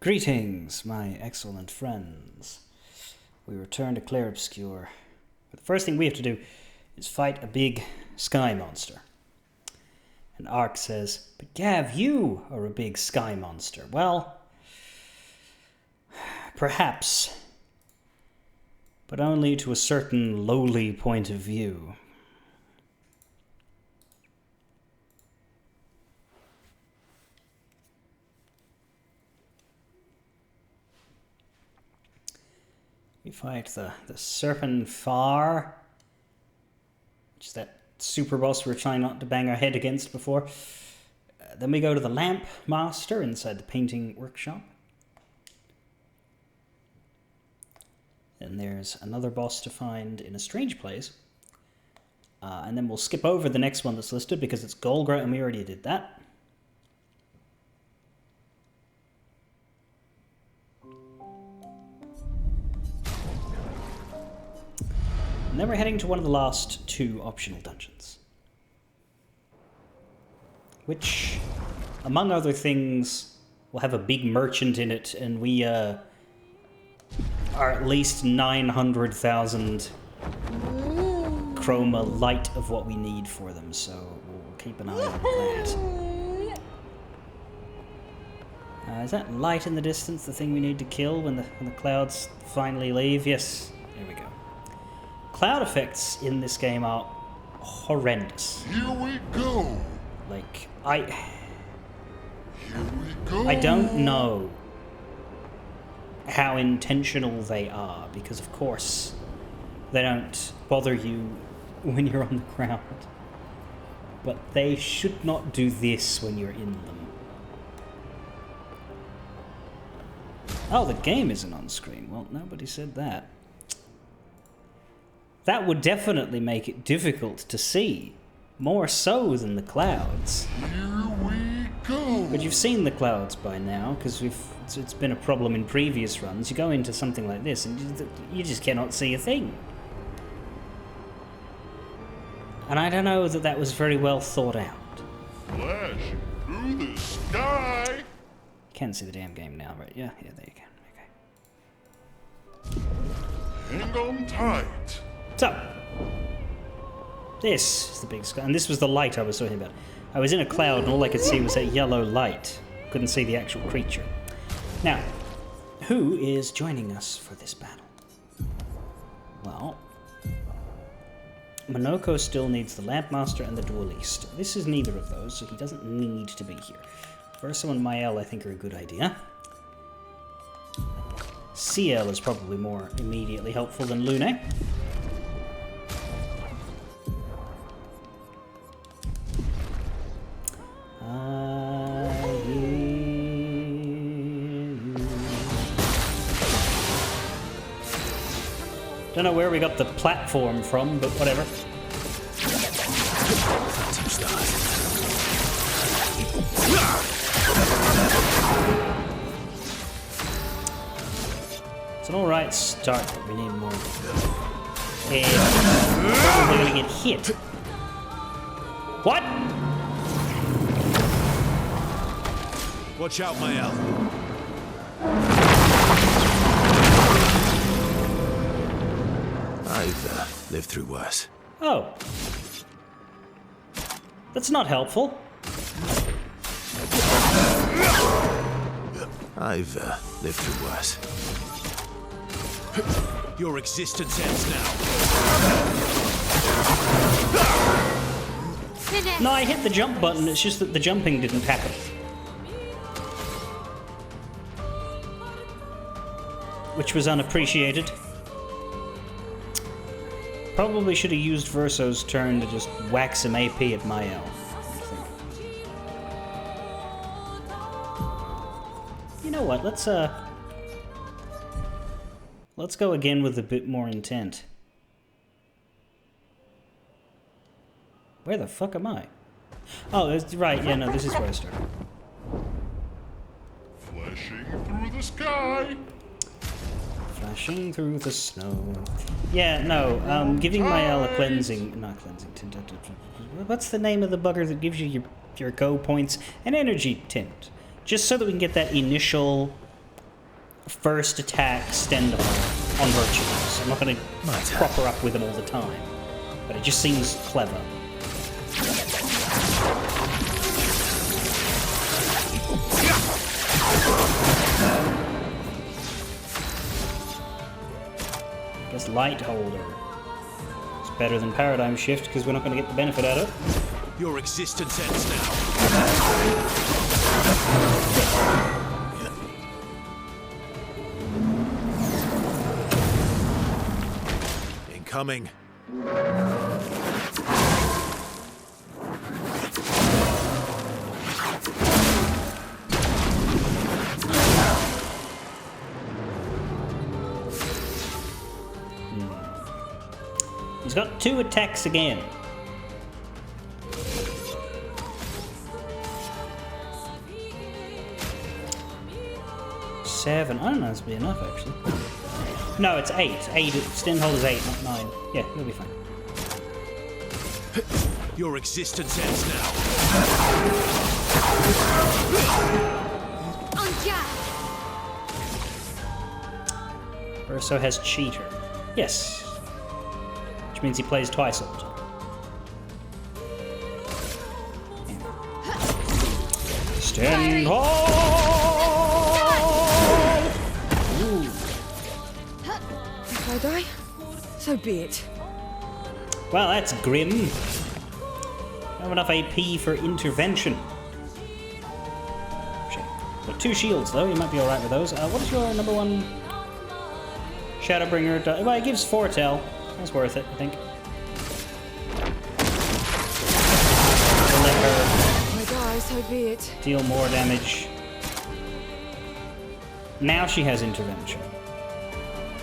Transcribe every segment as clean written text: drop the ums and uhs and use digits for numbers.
Greetings, my excellent friends. We return to Clair Obscur. But the first thing we have to do is fight a big sky monster. And Ark says, "But Gav, you are a big sky monster." Well, perhaps, but only to a certain lowly point of view. We fight the Serpent Far, which is that super boss we were trying not to bang our head against before. Then we go to the Lamp Master inside the painting workshop. And there's another boss to find in a strange place. And then we'll skip over the next one that's listed because it's Golgra and we already did that. And then we're heading to one of the last two optional dungeons. Which, among other things, will have a big merchant in it, and we are at least 900,000 chroma light of what we need for them, so we'll keep an eye on that. Is that light in the distance the thing we need to kill when the clouds finally leave? Yes, there we go. Cloud effects in this game are horrendous. Here we go. Like, Here we go. I don't know how intentional they are, because of course they don't bother you when you're on the ground. But they should not do this when you're in them. Oh, the game isn't on screen. Well, nobody said that. That would definitely make it difficult to see, more so than the clouds. Here we go. But you've seen the clouds by now, because it's been a problem in previous runs. You go into something like this, and you just cannot see a thing. And I don't know that was very well thought out. Flashing through the sky. You can't see the damn game now, right? Yeah, there you go. Okay. Hang on tight. So, this is the big sky, and this was the light I was talking about. I was in a cloud, and all I could see was that yellow light. Couldn't see the actual creature. Now, who is joining us for this battle? Well, Monoko still needs the Lampmaster and the Duelist. This is neither of those, so he doesn't need to be here. Verso and Mael, I think, are a good idea. CL is probably more immediately helpful than Lune. Don't know where we got the platform from, but whatever. It's an alright start, but we need more. And we're probably gonna get hit. What? Watch out, Mael. I've lived through worse. Oh. That's not helpful. I've lived through worse. Your existence ends now. No, I hit the jump button, it's just that the jumping didn't happen. Which was unappreciated. Probably should have used Verso's turn to just whack some AP at Mael. You know what, let's go again with a bit more intent. Where the fuck am I? Oh, that's right, yeah, no, this is where I started. Flashing through the sky. Flashing through the snow. Yeah, no, giving Mael a cleansing... Not cleansing tint. What's the name of the bugger that gives you your go points? An energy tint. Just so that we can get that initial first attack stand on virtues. I'm not going to prop her up with them all the time, but it just seems clever. I guess Light Holder. It's better than Paradigm Shift because we're not going to get the benefit out of it. Your existence ends now. Incoming. He's got 2 attacks again. Seven. I don't know, this will be enough actually. No, it's 8. 8. Stand hold is 8, not 9. Yeah, it'll be fine. Your existence ends now. Urso has Cheater. Yes. Which means he plays twice all the time. Stand hold! Ooh. If I die, so be it. Well, that's grim. Don't have enough AP for intervention. Shit. Got 2 shields though, you might be alright with those. What is your number 1? Shadowbringer. Well, it gives foretell. That's worth it, I think. We'll let her If I die, so be it. deal more damage. Now she has intervention.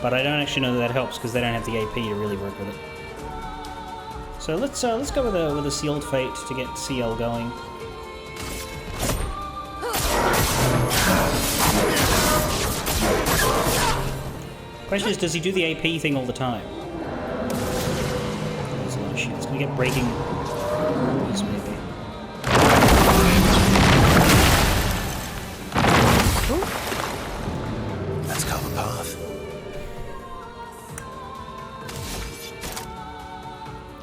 But I don't actually know that helps because they don't have the AP to really work with it. So let's go with a Sealed Fate to get CL going. Question is, does he do the AP thing all the time? There's a lot of shit. It's gonna get breaking rules, maybe. Let's cover path.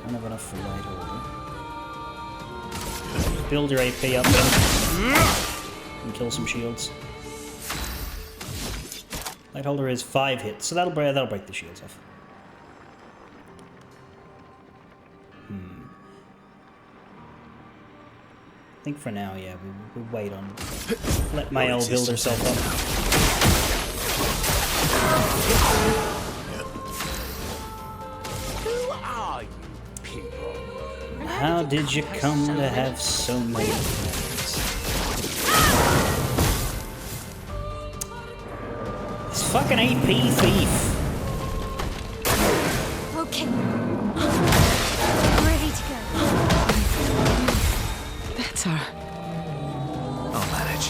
Don't have enough for Light Holder. Build your AP up then. And kill some shields. Light Holder is 5 hits, so that'll break the shields off. I think for now, yeah, we'll wait on. Let Mael build herself up. Who are you people? How did you come to have so many friends? This fucking AP thief. Okay. Ready to go. That's her. I'll manage.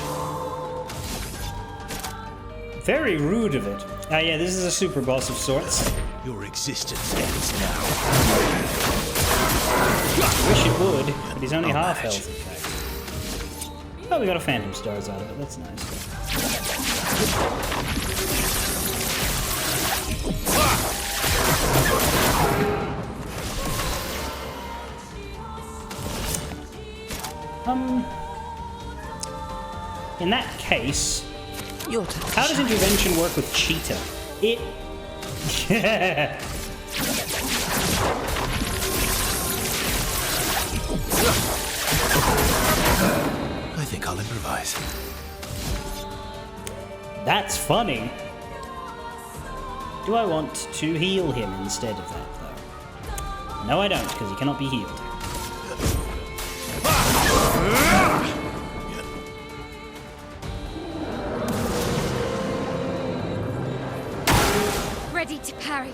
Very rude of it. Ah, yeah, this is a super boss of sorts. Your existence ends now. Wish it would, but he's only I'll half manage. health, in fact. Oh, we got a Phantom Stars out of it. That's nice. In that case, Your turn. how does intervention work with Cheetah? It... Yeah. I think I'll improvise. That's funny. Do I want to heal him instead of that, though? No, I don't, because he cannot be healed. Ready to parry.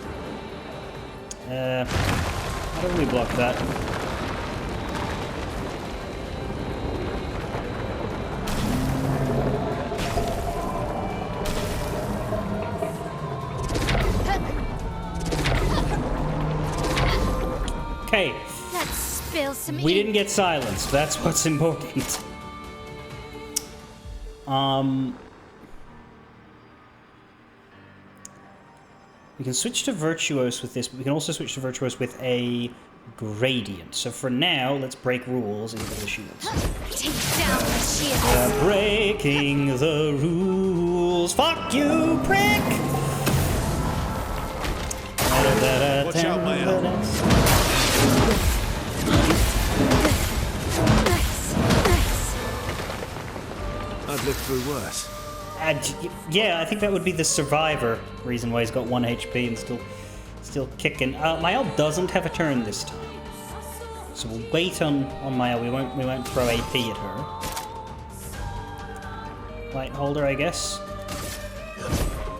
How do we block that? Okay, Let's spill some we ink. didn't get silenced. That's what's important. We can switch to Virtuose with this, but we can also switch to Virtuose with a Gradient. So for now, let's break rules and get rid of the shields. Take down the shield. We're breaking the rules. Fuck you, prick! Watch out, Maya. Nice, nice. I've lived through worse. Yeah, I think that would be the survivor reason why he's got 1 HP and still kicking. Mael doesn't have a turn this time, so we'll wait on Mael. We won't throw AP at her. Light holder, I guess.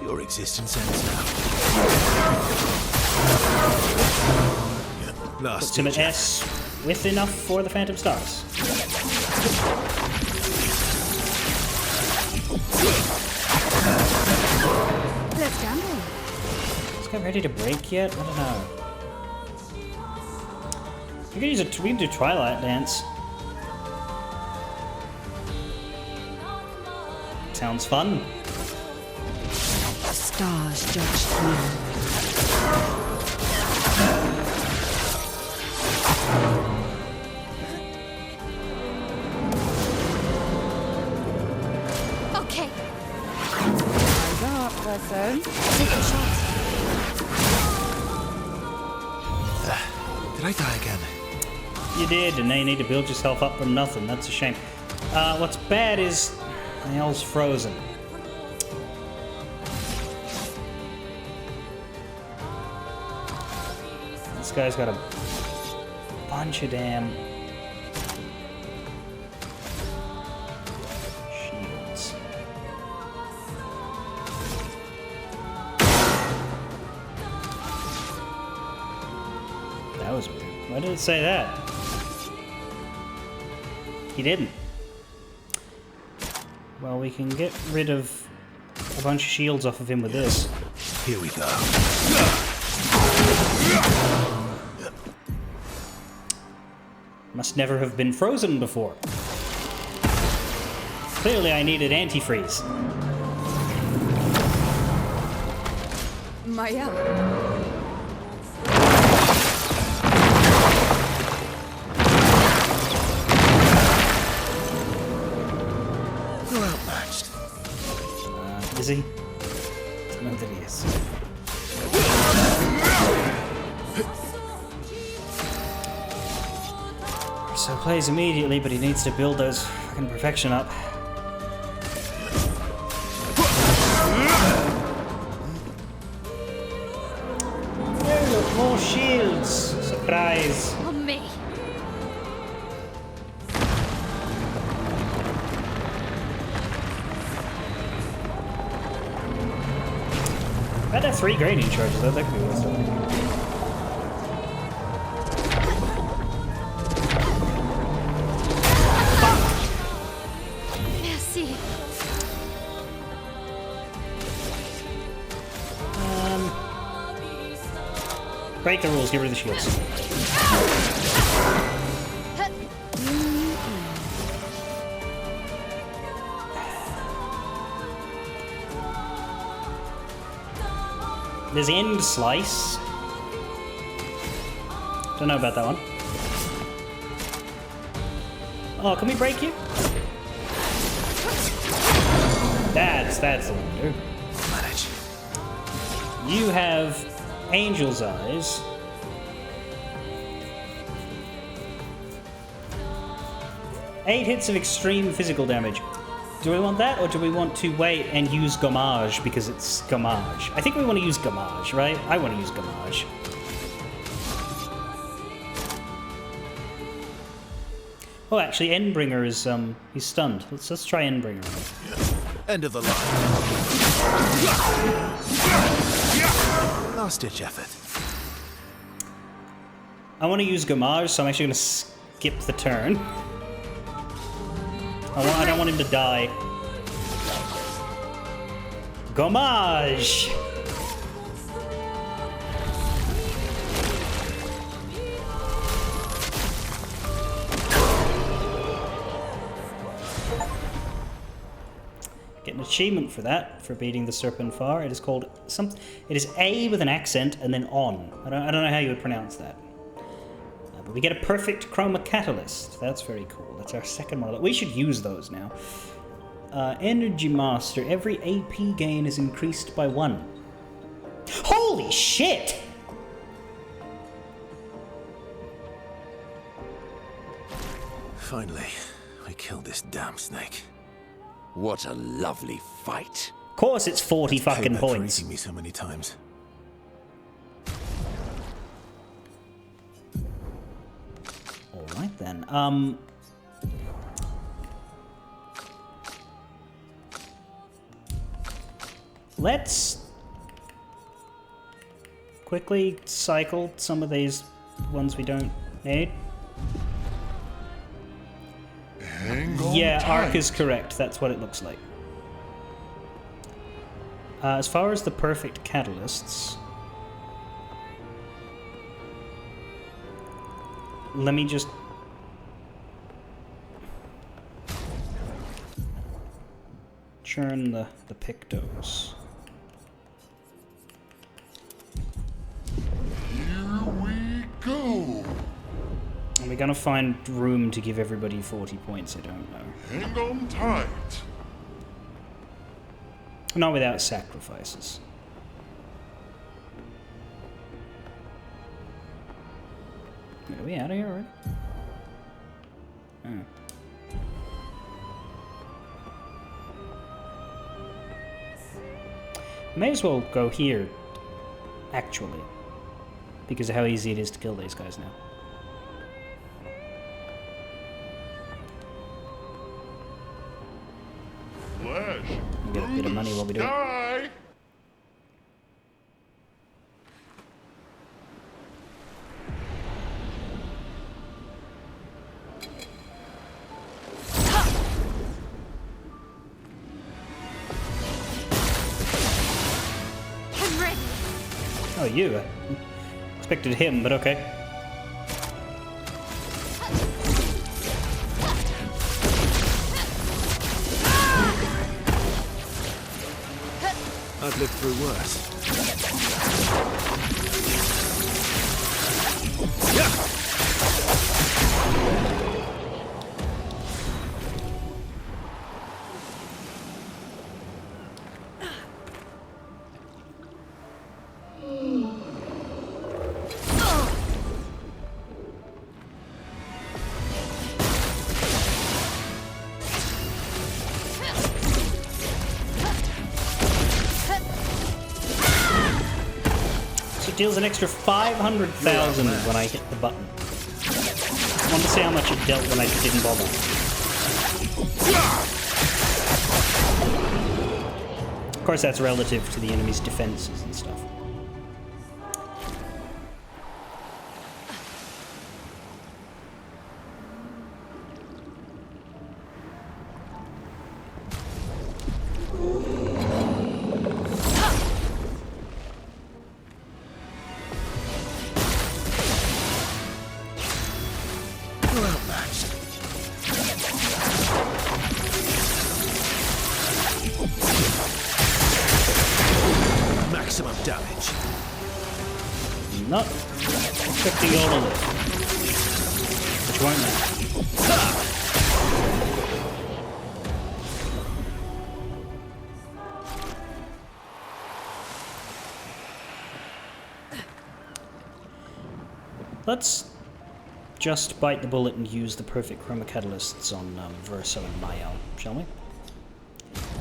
Your existence ends now. Last Puts him at ditch S with enough for the Phantom Stars. Let's gamble. Is this guy ready to break yet? I don't know. We can do Twilight Dance. Sounds fun. The stars judged you. Okay, Eyes up, person. take a shot. Did I die again? You did, and now you need to build yourself up from nothing. That's a shame. What's bad is Mael's frozen. This guy's got a bunch of damn shields. That was weird. Why did it say that? He didn't. Well, we can get rid of a bunch of shields off of him with this. Here we go. Must never have been frozen before. Clearly I needed antifreeze. Maya. You're outmatched. Is he? I know that he is. So plays immediately, but he needs to build those fucking perfection up. Oh, look, more shields! Surprise! On me. I had 3 grading charges though, that could be worth something. Merci. Break the rules, get rid of the shields. There's end slice. Don't know about that one. Oh, can we break you? That's the wonder. Manage. You have Angel's Eyes. Eight hits of extreme physical damage. Do we want that, or do we want to wait and use Gommage because it's Gommage? I think we want to use Gommage, right? I want to use Gommage. Oh, actually, Endbringer is he's stunned. Let's try Endbringer. End of the line. Last ditch effort. I want to use Gommage, so I'm actually going to skip the turn. I don't want him to die. Gommage! Getting a achievement for that, for beating the Serpent Far. It is called It is A with an accent and then on. I don't know how you would pronounce that. But we get a perfect chroma catalyst. That's very cool. That's our second model. We should use those now. Energy Master. Every AP gain is increased by 1. Holy shit! Finally, I killed this damn snake. What a lovely fight. Of course it's 40 fucking Payback for points. eating me so many times. Alright then. Let's quickly cycle some of these ones we don't need. Hang on Yeah, tight. Ark is correct. That's what it looks like. As far as the perfect catalysts, let me just churn the pictos. Here we go. Are we gonna find room to give everybody 40 points? I don't know. Hang on tight. Not without sacrifices. Are we out of here already? Oh. May as well go here, actually, because of how easy it is to kill these guys now. Flash. We get a bit of money while we do it. Sky. I'm ready. Oh, you. I expected him, but okay. I've lived through worse. So it deals an extra 500,000 when I hit the button. I want to see how much it dealt when I didn't bother. Of course, that's relative to the enemy's defenses and stuff. You're outmatched. Maximum damage. Not expecting you all to live. Which won't matter. Let's just bite the bullet and use the perfect chroma catalysts on Verso and Mael, shall we?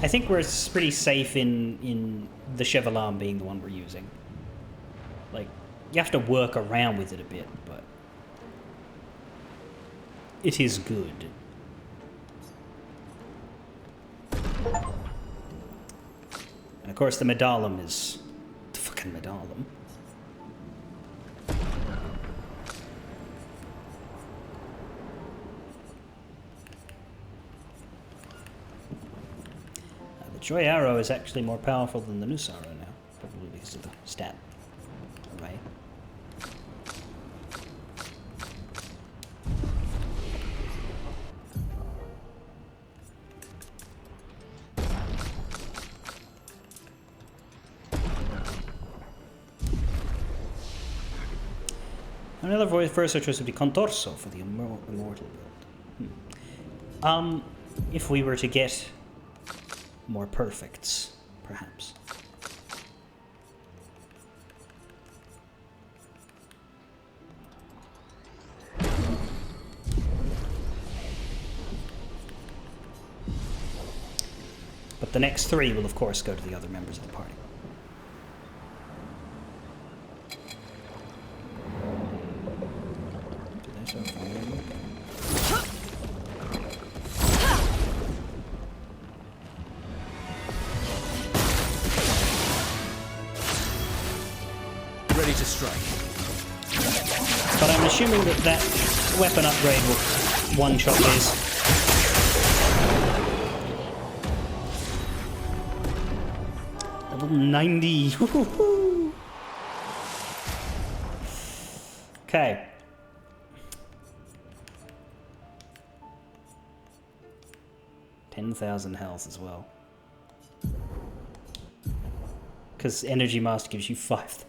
I think we're pretty safe in the Chevalam being the one we're using. Like, you have to work around with it a bit, but it is good. And of course the Medallum is the fucking Medallum. The Joy Arrow is actually more powerful than the Noose Arrow now, probably because of the stat array. Another first choice would be Contorso for the immortal build. If we were to get more perfects, perhaps. But the next 3 will, of course, go to the other members of the party. Ready to strike. But I'm assuming that that weapon upgrade will one-shot these. Level 90. Okay. $10,000 health as well. Because Energy Master gives you 5,000.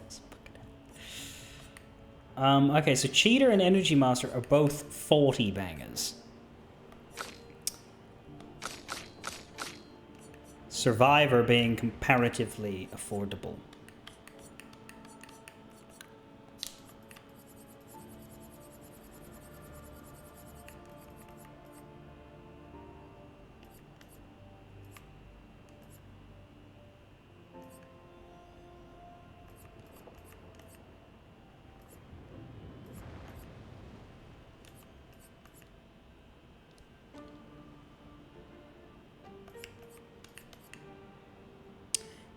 Okay, so Cheater and Energy Master are both 40 bangers. Survivor being comparatively affordable.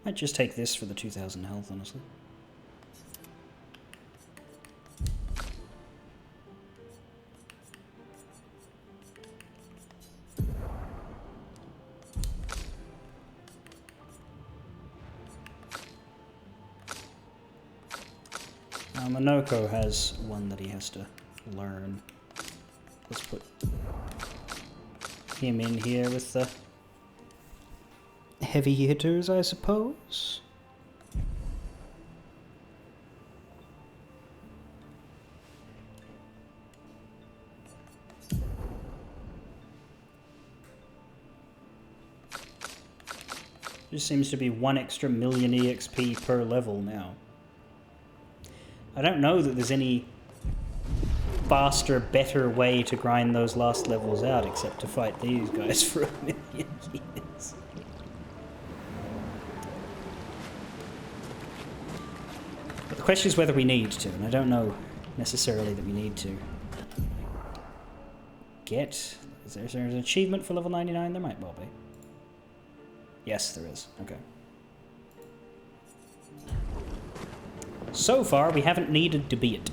Might just take this for the 2,000 health, honestly. Monoko has one that he has to learn. Let's put him in here with the heavy hitters, I suppose. Just seems to be 1 extra million EXP per level now. I don't know that there's any faster, better way to grind those last levels out except to fight these guys for a million years. But the question is whether we need to, and I don't know necessarily that we need to. Is there an achievement for level 99? There might well be. Yes, there is. Okay. So far, we haven't needed to be it.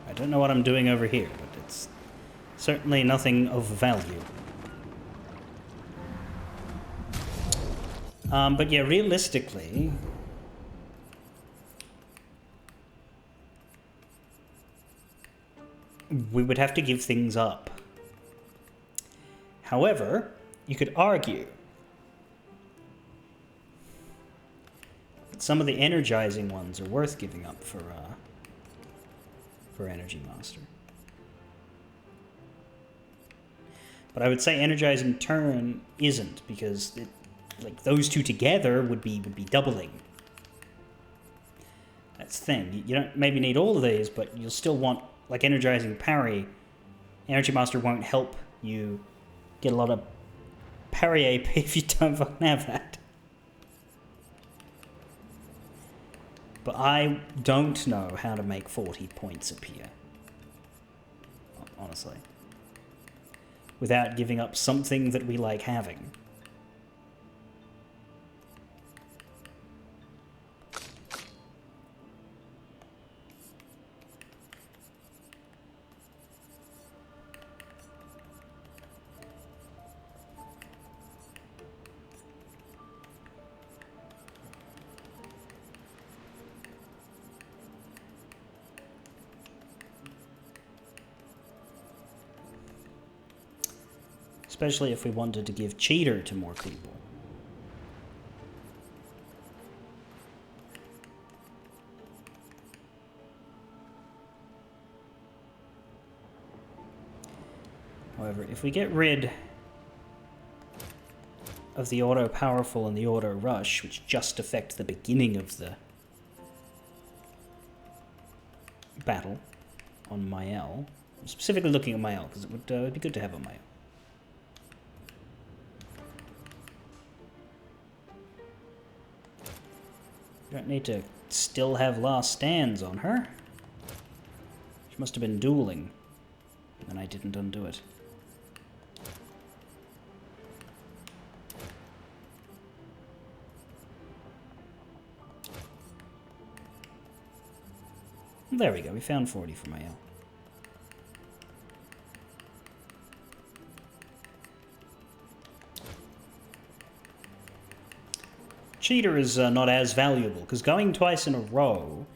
I don't know what I'm doing over here, but it's certainly nothing of value. But yeah, realistically... we would have to give things up. However, you could argue that some of the energizing ones are worth giving up for Energy Master. But I would say energizing turn isn't, because like those two together would be doubling. That's the thing. You don't maybe need all of these, but you'll still want, like, energizing parry. Energy Master won't help you get a lot of parry AP if you don't fucking have that. But I don't know how to make 40 points appear. Honestly. Without giving up something that we like having. Especially if we wanted to give Cheater to more people. However, if we get rid of the auto powerful and the auto rush, which just affect the beginning of the battle on Mael, I'm specifically looking at Mael because it would be good to have a Mael. Don't need to still have last stands on her. She must have been dueling, and I didn't undo it. There we go, we found 40 for Mael. Cheater is not as valuable, because going twice in a row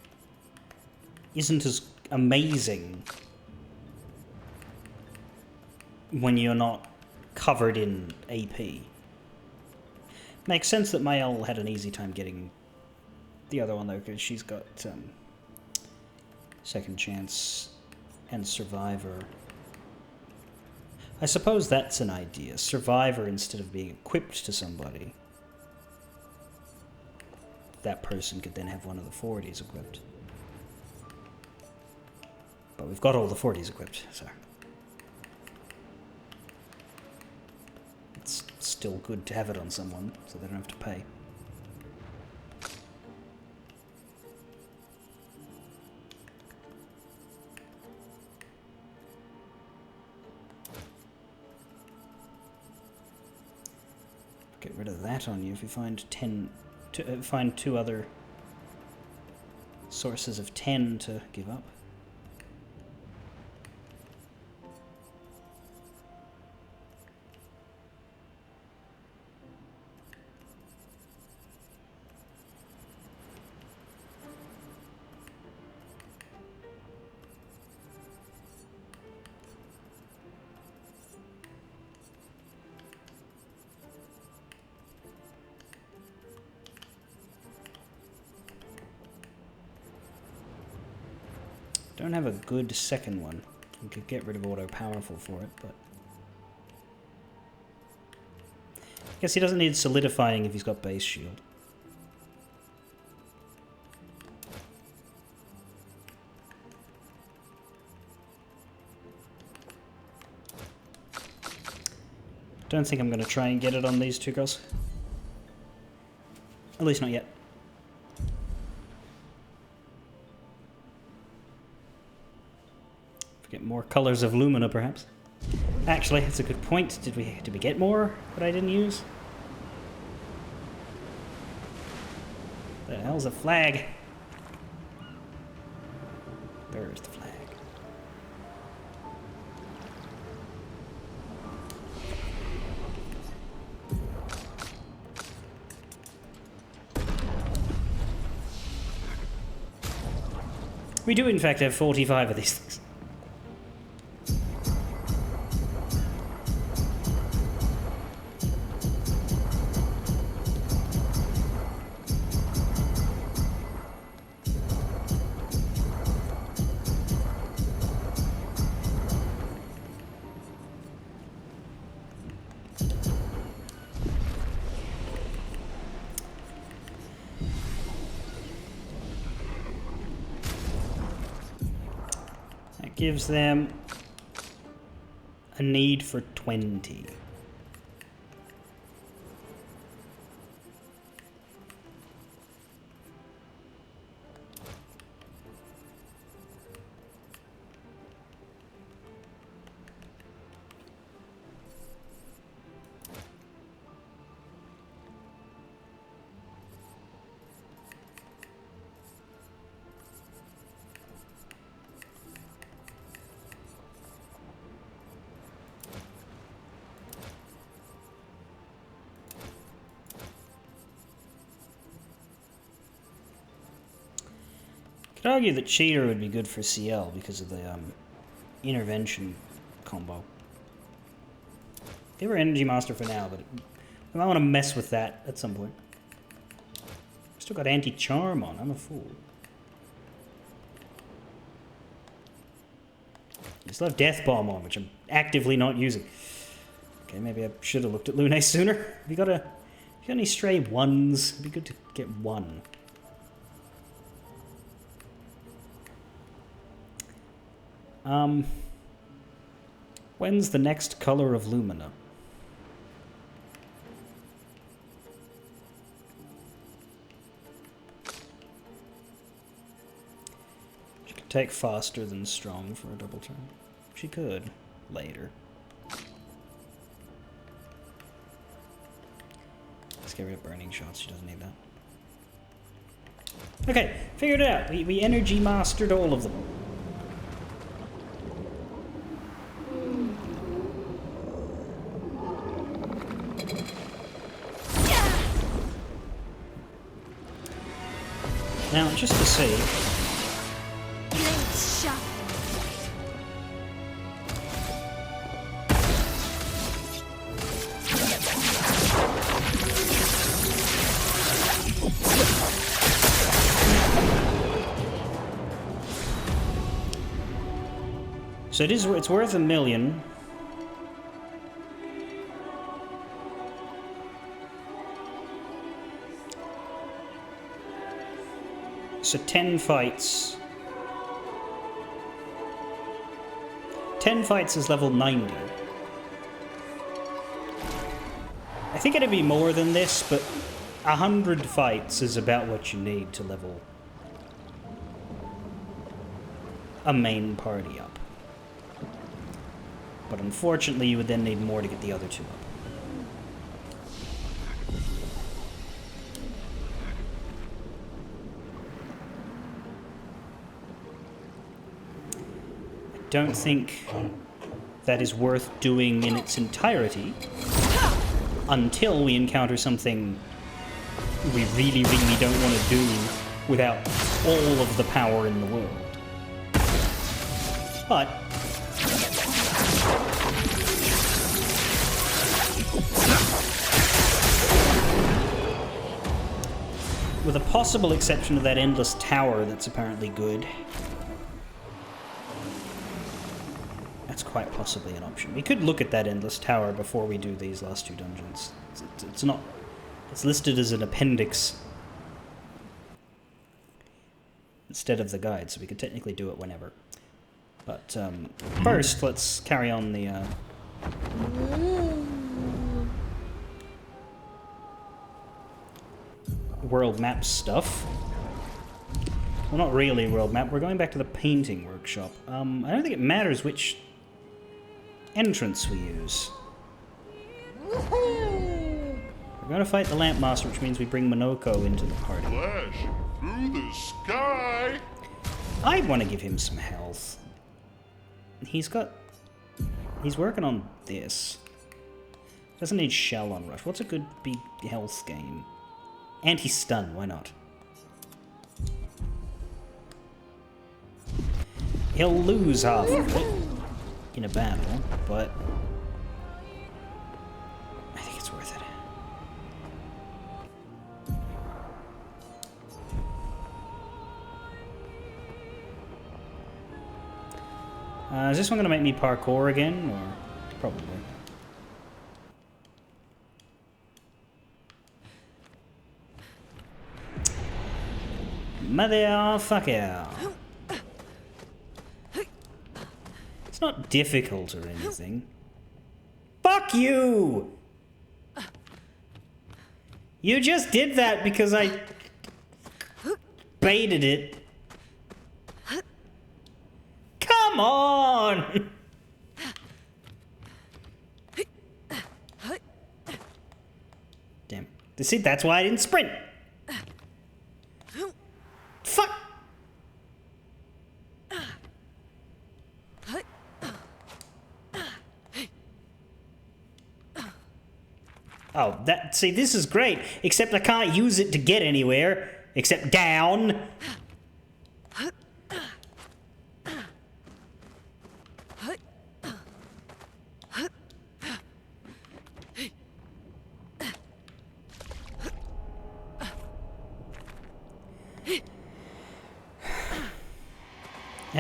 isn't as amazing when you're not covered in AP. Makes sense that Mael had an easy time getting the other one, though, because she's got Second Chance and Survivor. I suppose that's an idea. Survivor instead of being equipped to somebody. That person could then have one of the 40s equipped. But we've got all the 40s equipped, so... it's still good to have it on someone, so they don't have to pay. Get rid of that on you if you find 10... find 2 other sources of 10 to give up. Don't have a good second one. We could get rid of auto powerful for it, but I guess he doesn't need solidifying if he's got base shield. Don't think I'm going to try and get it on these 2 girls. At least not yet. Get more colors of Lumina, perhaps. Actually, that's a good point. Did we get more that I didn't use? The hell's a flag? There's the flag. We do, in fact, have 45 of these things. Gives them a need for 20. Could argue that Cheater would be good for CL because of the intervention combo. Give her Energy Master for now, but I might want to mess with that at some point. Still got Anti-Charm on. I'm a fool. I still have Death Bomb on, which I'm actively not using. Okay, maybe I should have looked at Lune sooner. Have you got any stray ones? It'd be good to get one. When's the next Color of Lumina? She could take faster than strong for a double turn. She could. Later. Let's get rid of burning shots. She doesn't need that. Okay, figured it out. We energy mastered all of them. Now, just to see. Blades sharp. So it's worth $1 million. So 10 fights. 10 fights is level 90. I think it'd be more than this, but 100 fights is about what you need to level a main party up. But unfortunately, you would then need more to get the other two up. Don't think that is worth doing in its entirety until we encounter something we really, really don't want to do without all of the power in the world. But with a possible exception of that endless tower that's apparently good, that's quite possibly an option. We could look at that endless tower before we do these last two dungeons. It's not... It's listed as an appendix instead of the guide, so we could technically do it whenever. But first, let's carry on the... world map stuff. Well, not really world map. We're going back to the painting workshop. I don't think it matters which entrance we use. We're going to fight the Lamp Master, which means we bring Monoko into the party. Flash through the sky. I want to give him some health. He's working on this. Doesn't need Shell on Rush. What's a good big health gain? Anti-stun, why not? He'll lose half of it in a battle, but I think it's worth it. Is this one going to make me parkour again, or probably? Motherfucker. It's not difficult or anything. Fuck you! You just did that because I baited it. Come on! Damn. See, that's why I didn't sprint. Fuck! Oh, see, this is great, except I can't use it to get anywhere, except down.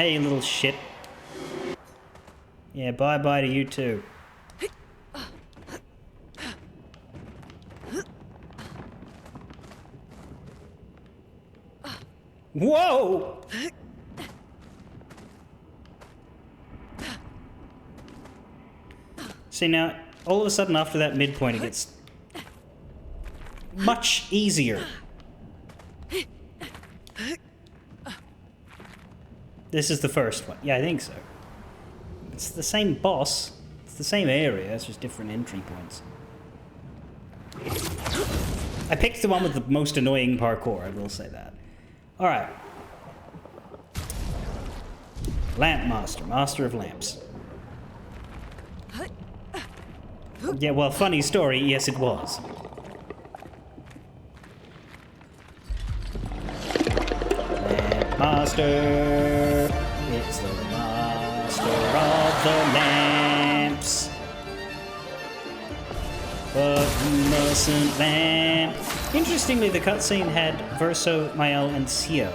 Hey, you little shit. Yeah, bye-bye to you too. Whoa! See, now, all of a sudden after that midpoint it gets much easier. This is the first one. Yeah, I think so. It's the same boss. It's the same area. It's just different entry points. I picked the one with the most annoying parkour, I will say that. Alright. Lamp Master. Master of Lamps. Yeah, well, funny story. Yes, it was. Lamp Master. It's the master of the lamps. But you mustn't lamp. Interestingly, the cutscene had Verso, Mael, and Sio.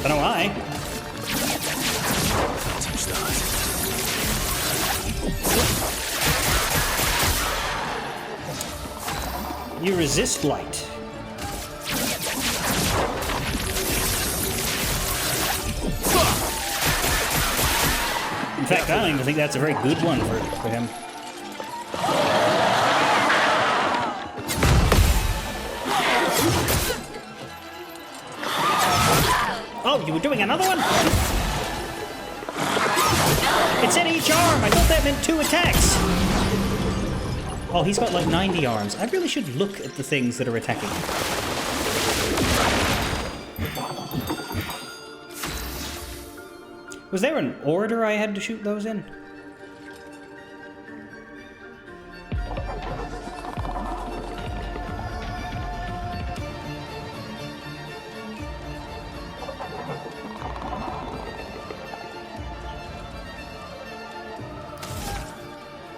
Don't know why. You resist light. In fact, I don't even think that's a very good one for him. Oh, you were doing another one? It said each arm. I thought that meant 2 attacks. Oh, he's got like 90 arms. I really should look at the things that are attacking. Was there an order I had to shoot those in?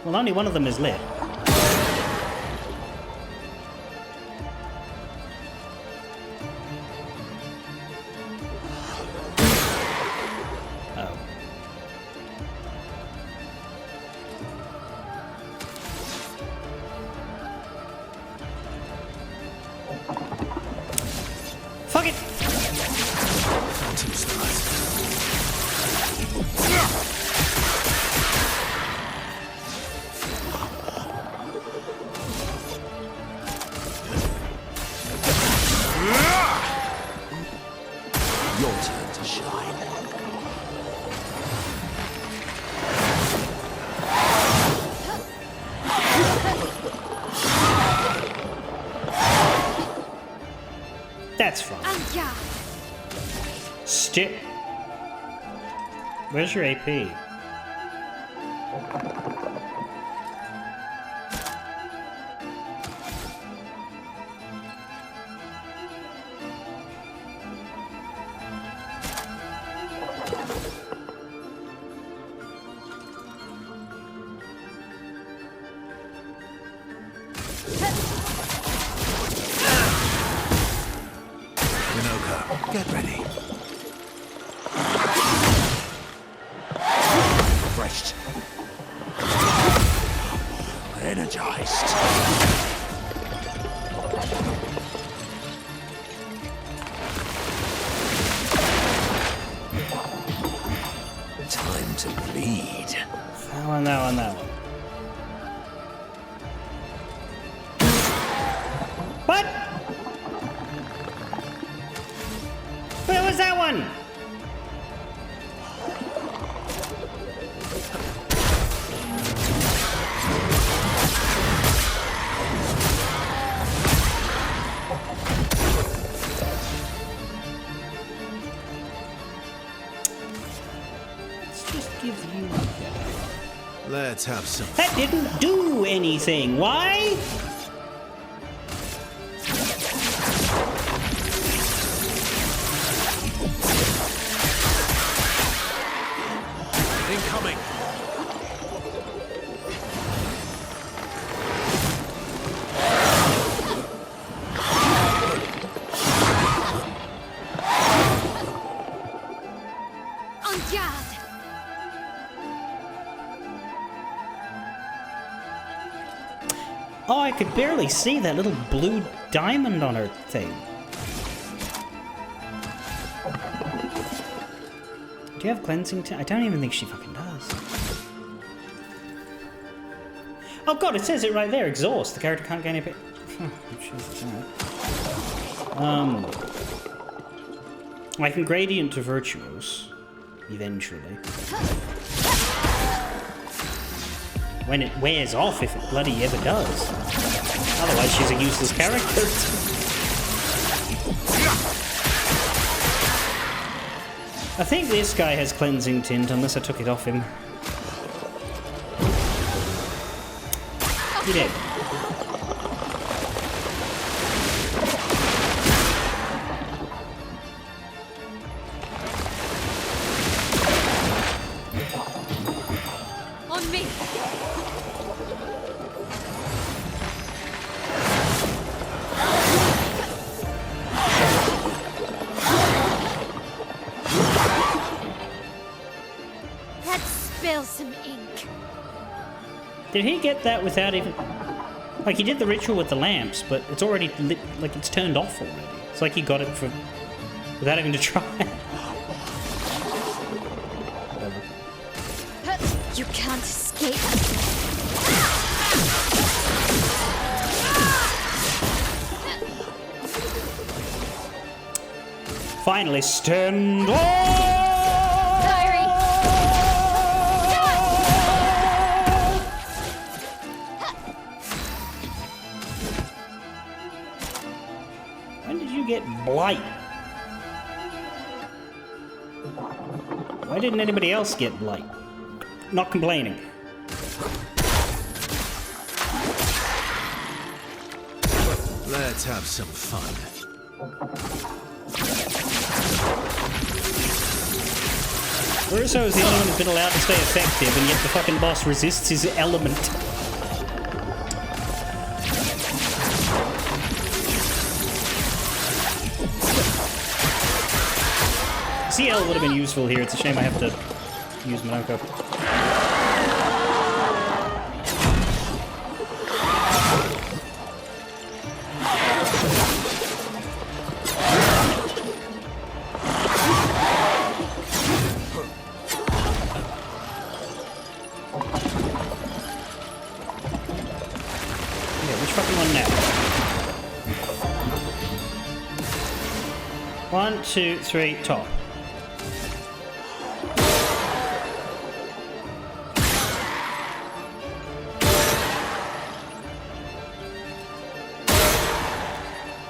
Well, only one of them is lit. Oh. Fuck it! Your turn to shine. That's fine. Yeah. Where's your AP? Get ready. Refreshed. Energized. Time to bleed. That one, that one, that one. What? Where was that one? Let's just give you that. Let's have some. That didn't do anything. Why? Incoming. Oh, I could barely see that little blue diamond on her thing. Do you have cleansing? I don't even think she fucking does. Oh god, it says it right there. Exhaust. The character can't gain a bit. I can gradient to virtuos eventually. When it wears off, if it bloody ever does. Otherwise, she's a useless character. I think this guy has cleansing tint, unless I took it off him. He did. On me. Let's spill some ink. Did he get that without even... Like, he did the ritual with the lamps, but it's already lit, like, it's turned off already. It's like he got it for... without having to try. Whatever. You can't escape. Finally, stand on! Sorry. When did you get blight? Why didn't anybody else get blight? Not complaining. Let's have some fun. Urso is the only one who's been allowed to stay effective, and yet the fucking boss resists his element. CL would have been useful here. It's a shame I have to use Monoko. Which fucking one now? 1, 2, 3, top.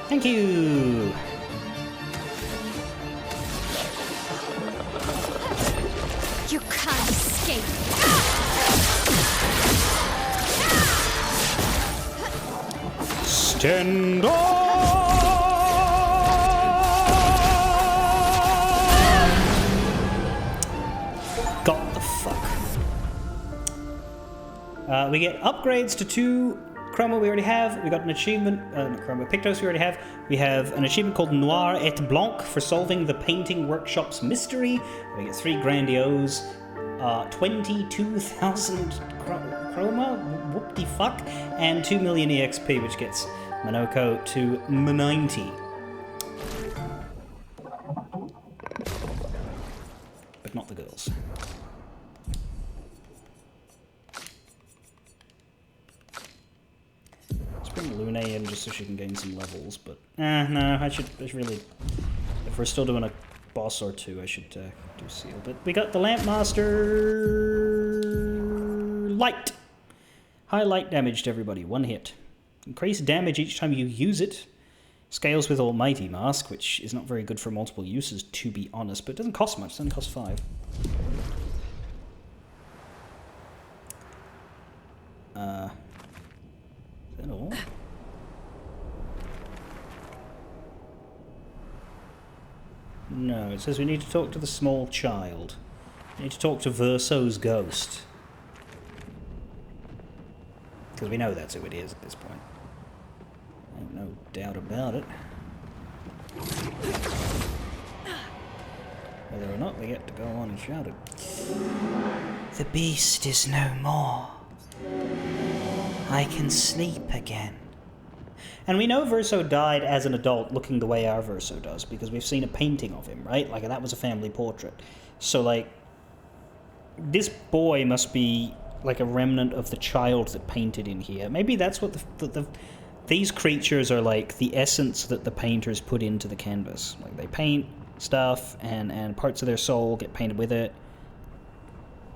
Thank you. You can't escape. Stand on! Got the fuck. We get upgrades to 2 Chroma we already have. We got an achievement, not Chroma, Pictos we already have. We have an achievement called Noir et Blanc for solving the Painting Workshop's mystery. We get 3 Grandiose, 22,000 Chroma, whoop-de-fuck, and 2 million EXP, which gets Monoko to 90. But not the girls. Bring Lune in just so she can gain some levels, but no, I should really, if we're still doing a boss or 2, I should do Seal. But we got the Lamp Master Light. High light damage to everybody, 1 hit. Increase damage each time you use it. Scales with Almighty Mask, which is not very good for multiple uses, to be honest, but it doesn't cost much, it only costs 5. Is that all? No, it says we need to talk to the small child. We need to talk to Verso's ghost. Because we know that's who it is at this point. Ain't no doubt about it. Whether or not we get to go on and shout it. The beast is no more. I can sleep again. And we know Verso died as an adult looking the way our Verso does, because we've seen a painting of him, right? Like, that was a family portrait. So, like, this boy must be, like, a remnant of the child that painted in here. Maybe that's what these creatures are, like, the essence that the painters put into the canvas. Like, they paint stuff, and parts of their soul get painted with it.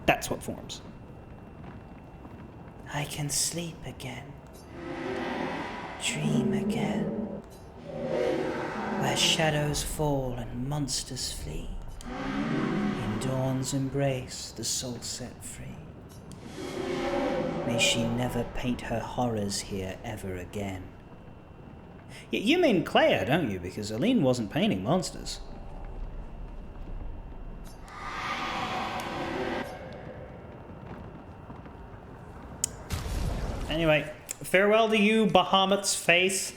That's what forms. I can sleep again. Dream again, where shadows fall and monsters flee. In dawn's embrace, the soul set free. May she never paint her horrors here ever again. You mean Clair, don't you? Because Aline wasn't painting monsters. Anyway, farewell to you, Bahamut's face.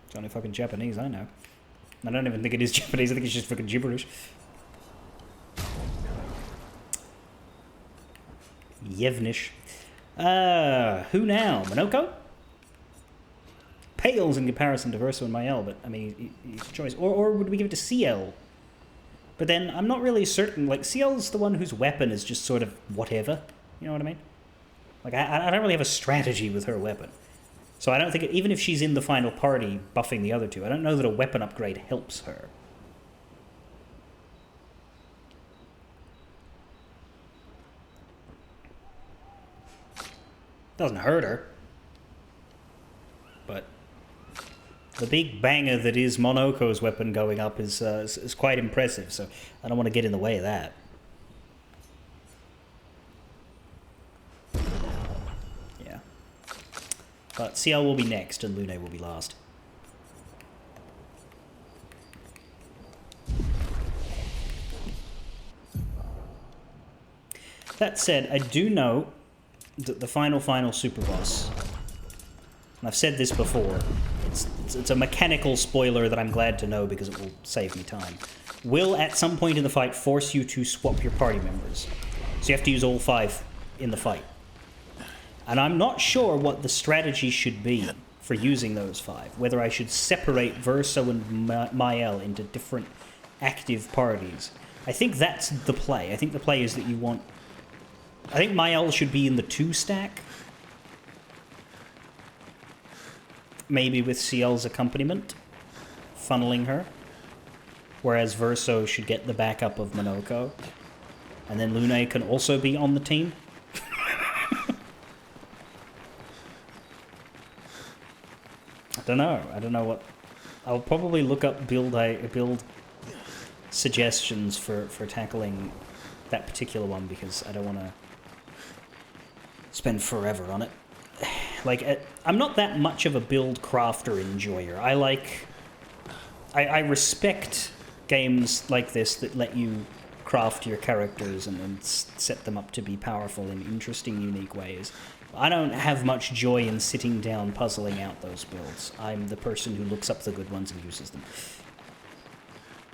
It's only fucking Japanese, I know. I don't even think it is Japanese, I think it's just fucking gibberish. Yevnish. Who now? Monoko? Pales in comparison to Verso and Mael, but, I mean, it's a choice. Or would we give it to CL? But then, I'm not really certain. Like, CL's the one whose weapon is just sort of whatever. You know what I mean? Like, I don't really have a strategy with her weapon. So I don't think, even if she's in the final party buffing the other two, I don't know that a weapon upgrade helps her. Doesn't hurt her. But the big banger that is Monoko's weapon going up is quite impressive, so I don't want to get in the way of that. Yeah. But CL will be next and Lune will be last. That said, I do know that the final super boss, and I've said this before, it's a mechanical spoiler that I'm glad to know because it will save me time, will at some point in the fight force you to swap your party members. So you have to use all 5 in the fight. And I'm not sure what the strategy should be for using those 5. Whether I should separate Verso and Mael into different active parties. I think that's the play. I think the play is that you want... I think Mael should be in the 2 stack. Maybe with CL's accompaniment, funneling her. Whereas Verso should get the backup of Monoko. And then Lune can also be on the team. I don't know what... I'll probably look up build suggestions for tackling that particular one because I don't want to spend forever on it. Like, I'm not that much of a build crafter enjoyer. I respect games like this that let you craft your characters and set them up to be powerful in interesting, unique ways. I don't have much joy in sitting down puzzling out those builds. I'm the person who looks up the good ones and uses them.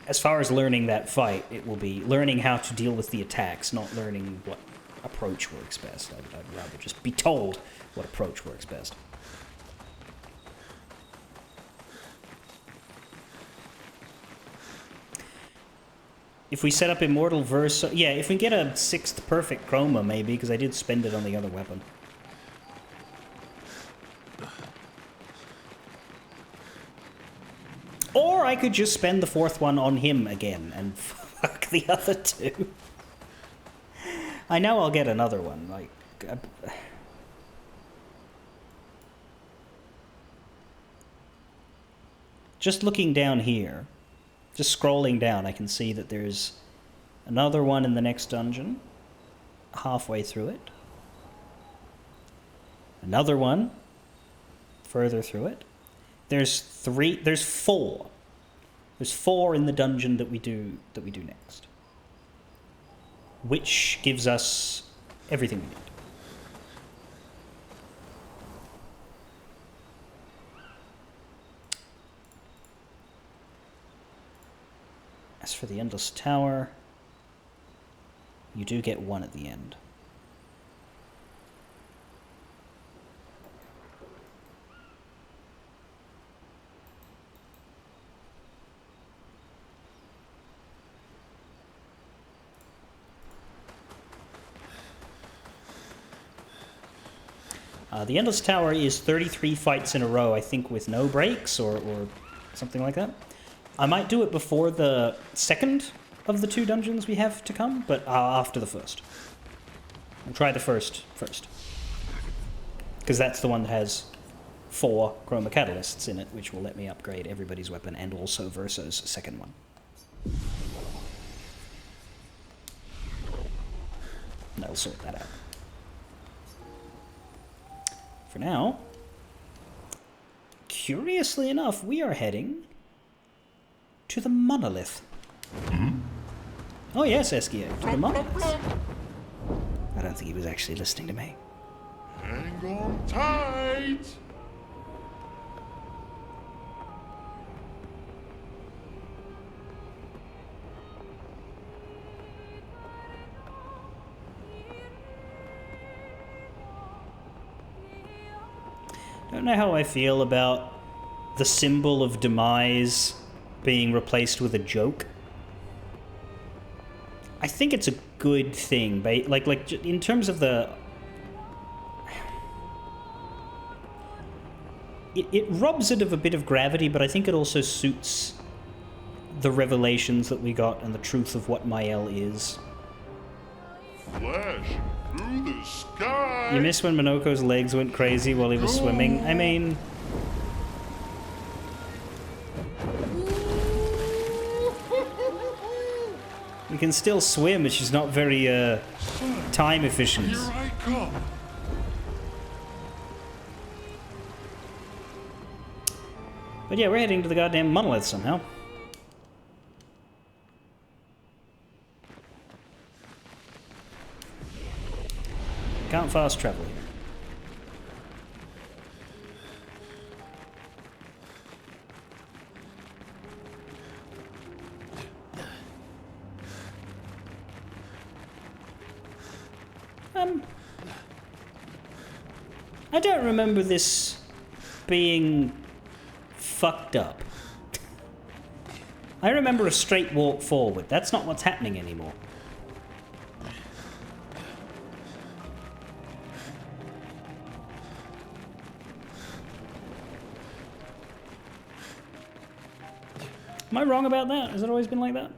As far as learning that fight, it will be learning how to deal with the attacks, not learning what approach works best. I'd rather just be told what approach works best. If we set up Immortal Verso... Yeah, if we get a 6th perfect chroma, maybe, because I did spend it on the other weapon. Or I could just spend the 4th one on him again and fuck the other 2. I know I'll get another one, like... Just looking down here, just scrolling down, I can see that there's another one in the next dungeon, halfway through it. Another one, further through it. There's four. There's four in the dungeon that we do next. Which gives us everything we need. As for the Endless Tower, you do get one at the end. The Endless Tower is 33 fights in a row, I think, with no breaks or something like that. I might do it before the second of the two dungeons we have to come, but after the first. We'll try the first first. Because that's the one that has 4 chroma catalysts in it, which will let me upgrade everybody's weapon and also Verso's second one. And I'll sort that out. For now, curiously enough, we are heading to the monolith. Hmm? Oh yes, Eskia, to the monolith. I don't think he was actually listening to me. Hang on tight. Don't know how I feel about the symbol of demise being replaced with a joke. I think it's a good thing, but like in terms of the... It robs it of a bit of gravity, but I think it also suits the revelations that we got and the truth of what Mael is. Flash through the sky. You miss when Minoko's legs went crazy while he was swimming? I mean... You can still swim, it's just not very, time efficient. Here I come. But yeah, we're heading to the goddamn monolith somehow. Can't fast travel here. I don't remember this being fucked up. I remember a straight walk forward. That's not what's happening anymore. Am I wrong about that? Has it always been like that?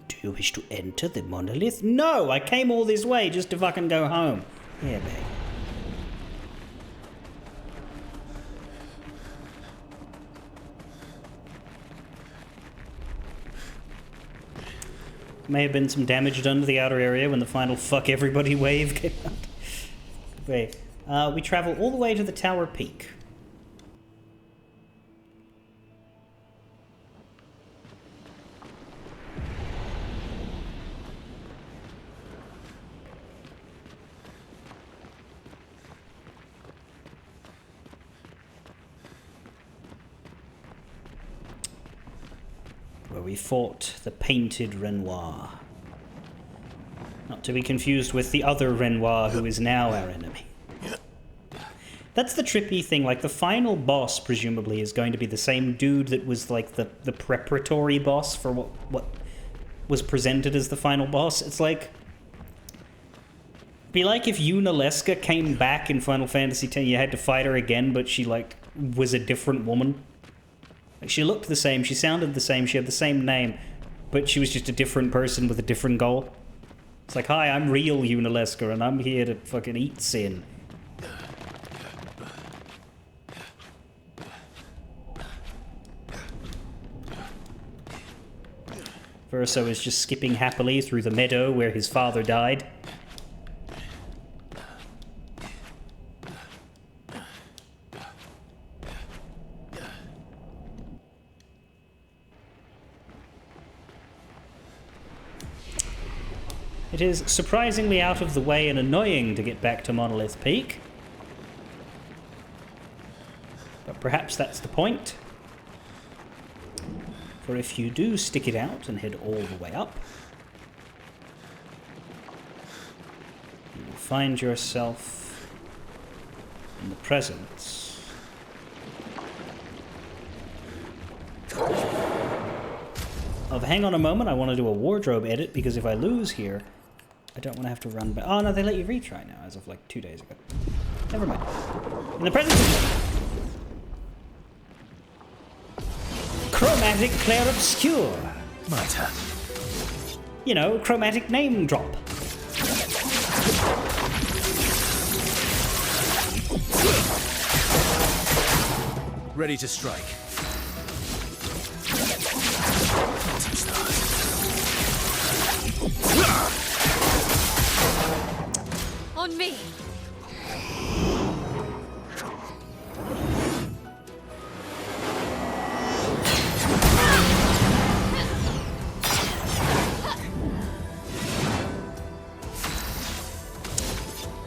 Do you wish to enter the monolith? No! I came all this way just to fucking go home. Yeah, babe. May have been some damage done to the outer area when the final fuck everybody wave came out. Wait, we travel all the way to the tower peak. Where we fought the painted Renoir. Not to be confused with the other Renoir who is now our enemy. That's the trippy thing, like the final boss presumably is going to be the same dude that was like the preparatory boss for what was presented as the final boss. It's like, Be like if Yunalesca came back in Final Fantasy X, you had to fight her again, but she, like, was a different woman. Like, she looked the same, she sounded the same, she had the same name, but she was just a different person with a different goal. It's like, hi, I'm real Yunalesca, and I'm here to fucking eat sin. Verso is just skipping happily through the meadow where his father died. It is surprisingly out of the way and annoying to get back to Monolith Peak. But perhaps that's the point. For if you do stick it out and head all the way up, you will find yourself in the presence of... Hang on a moment, I want to do a wardrobe edit, because if I lose here, I don't want to have to run back. Oh no, they let you retry now, as of like 2 days ago. Never mind. In the presence of... Chromatic Clair Obscur. My turn. You know, chromatic name drop. Ready to strike. On me.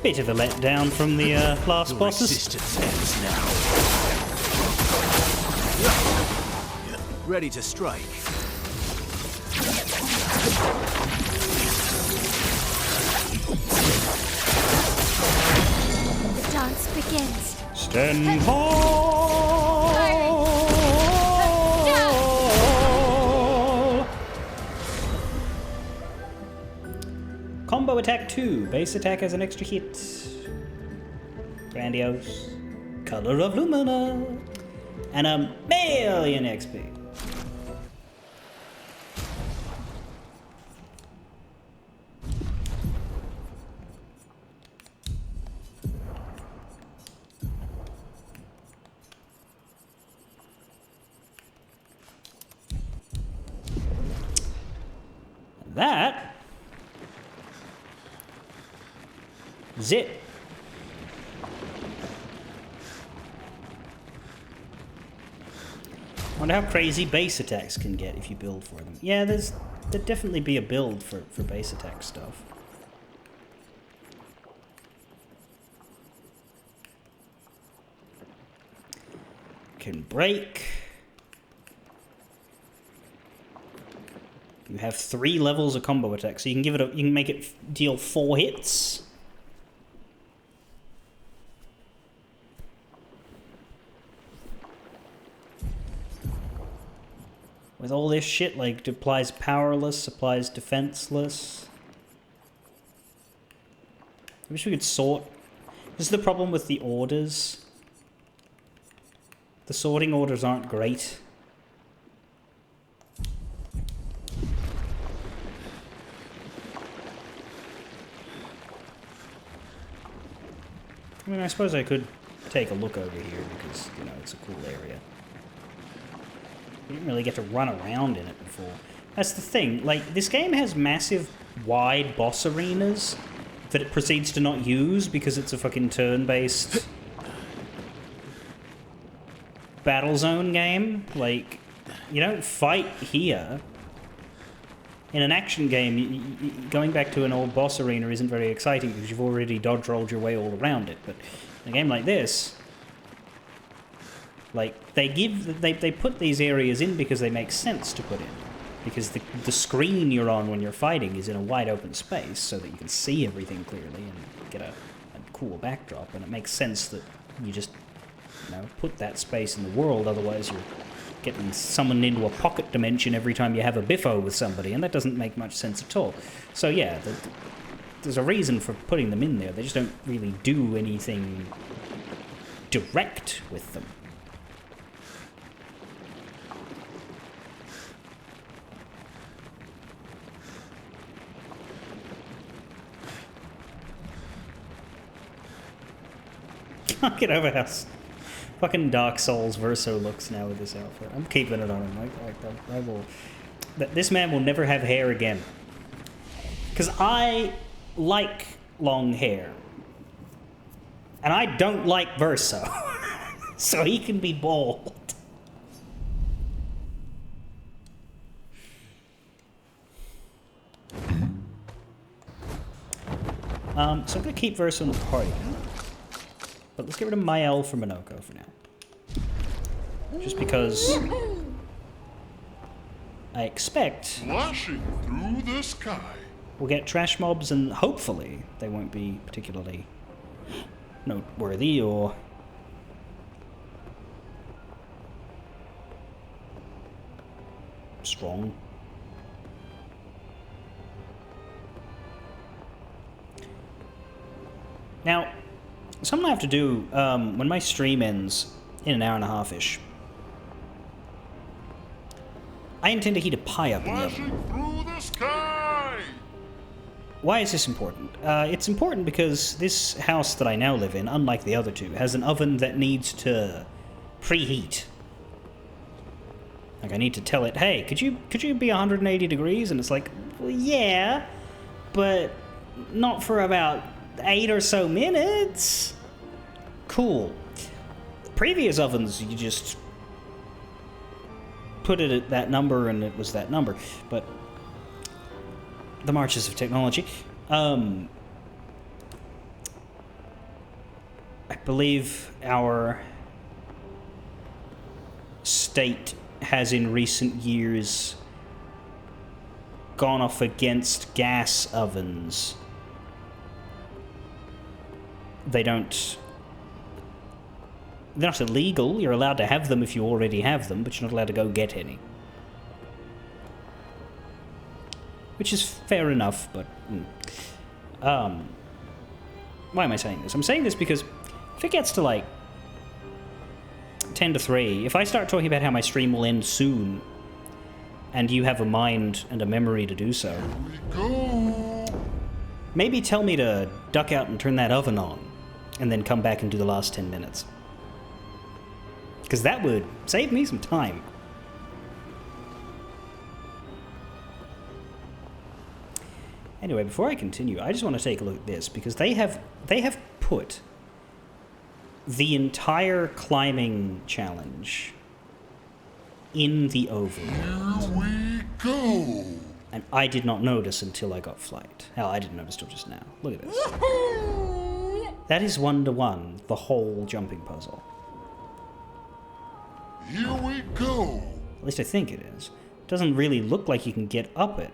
Bit of a letdown from the last Your bosses. existence ends now. Ready to strike. The dance begins. Stand tall. Combo attack 2. Base attack has an extra hit. Grandiose. Color of Lumina. And a million XP. That is it. I wonder how crazy base attacks can get if you build for them. Yeah, there'd definitely be a build for base attack stuff. Can break. You have 3 levels of combo attack, so you can give it a, you can make it deal 4 hits. With all this shit, like, applies powerless, applies defenseless. I wish we could sort. This is the problem with the orders. The sorting orders aren't great. I mean, I suppose I could take a look over here because, you know, it's a cool area. You didn't really get to run around in it before. That's the thing. Like, this game has massive, wide boss arenas that it proceeds to not use because it's a fucking turn-based battle zone game. Like, you don't fight here. In an action game, going back to an old boss arena isn't very exciting because you've already dodge-rolled your way all around it. But in a game like this, like, they put these areas in because they make sense to put in. Because the screen you're on when you're fighting is in a wide open space so that you can see everything clearly and get a cool backdrop. And it makes sense that you just, you know, put that space in the world, otherwise you're getting summoned into a pocket dimension every time you have a biffo with somebody, and that doesn't make much sense at all. So yeah, there's a reason for putting them in there. They just don't really do anything direct with them. Can't get over how fucking Dark Souls Verso looks now with this outfit. I'm keeping it on him. I will. This man will never have hair again. Because I like long hair. And I don't like Verso. So he can be bald. So I'm going to keep Verso in the party. But let's get rid of Mael for Minoko for now. Just because I expect Flashing through the sky. we'll get trash mobs, and hopefully they won't be particularly noteworthy or strong. Now, something I have to do when my stream ends in an hour and a half-ish. I intend to heat a pie up in the oven. Flashing through the sky. Why is this important? It's important because this house that I now live in, unlike the other two, has an oven that needs to preheat. Like, I need to tell it, hey, could you be 180 degrees? And it's like, well, yeah, but not for about 8 or so minutes. Cool. Previous ovens, you just put it at that number and it was that number. But the marches of technology. I believe our state has in recent years gone off against gas ovens. They're not illegal. You're allowed to have them if you already have them, but you're not allowed to go get any. Which is fair enough, but... why am I saying this? I'm saying this because if it gets to, like, 10 to 3, if I start talking about how my stream will end soon, and you have a mind and a memory to do so, Go. maybe tell me to duck out and turn that oven on, and then come back and do the last 10 minutes. Because that would save me some time. Anyway, before I continue, I just want to take a look at this, because they have put the entire climbing challenge in the overworld. Here we go. And I did not notice until I got flight. Hell, I didn't notice till just now. Look at this. That is 1-to-1, the whole jumping puzzle. Here we go. At least I think it is. It doesn't really look like you can get up it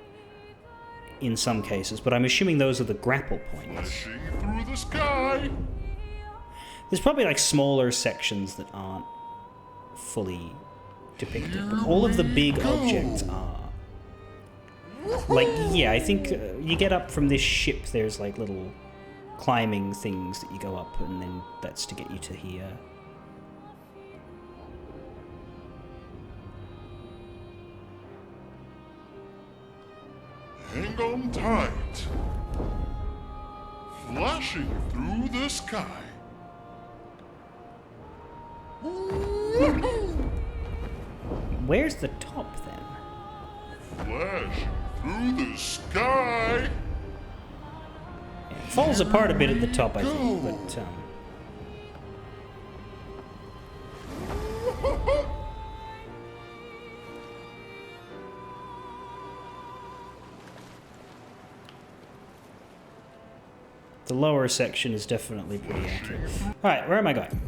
in some cases, but I'm assuming those are the grapple points. Flashing through the sky. There's probably like smaller sections that aren't fully depicted, but all of the big objects are. Like, yeah, I think you get up from this ship, there's like little climbing things that you go up, and then that's to get you to here. Hang on tight. Flashing through the sky. Where's the top then? Flashing through the sky. It falls apart a bit at the top, I think, but the lower section is definitely pretty accurate. Alright, where am I going?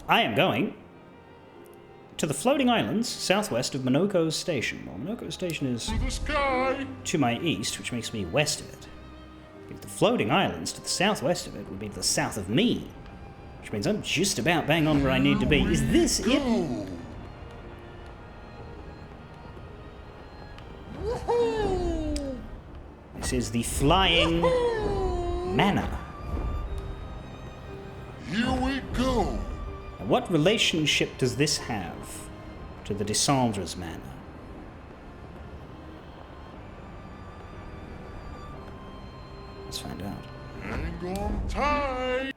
I am going to the floating islands southwest of Minoko's station. Well, Minoko's station is To the sky. to my east, which makes me west of it. If the floating islands to the southwest of it would be to the south of me, which means I'm just about bang on where I need to be. Is this it? Go. This is the flying Mana. Here we go. Now, what relationship does this have to the Descendre's mana? Let's find out. Hang on tight.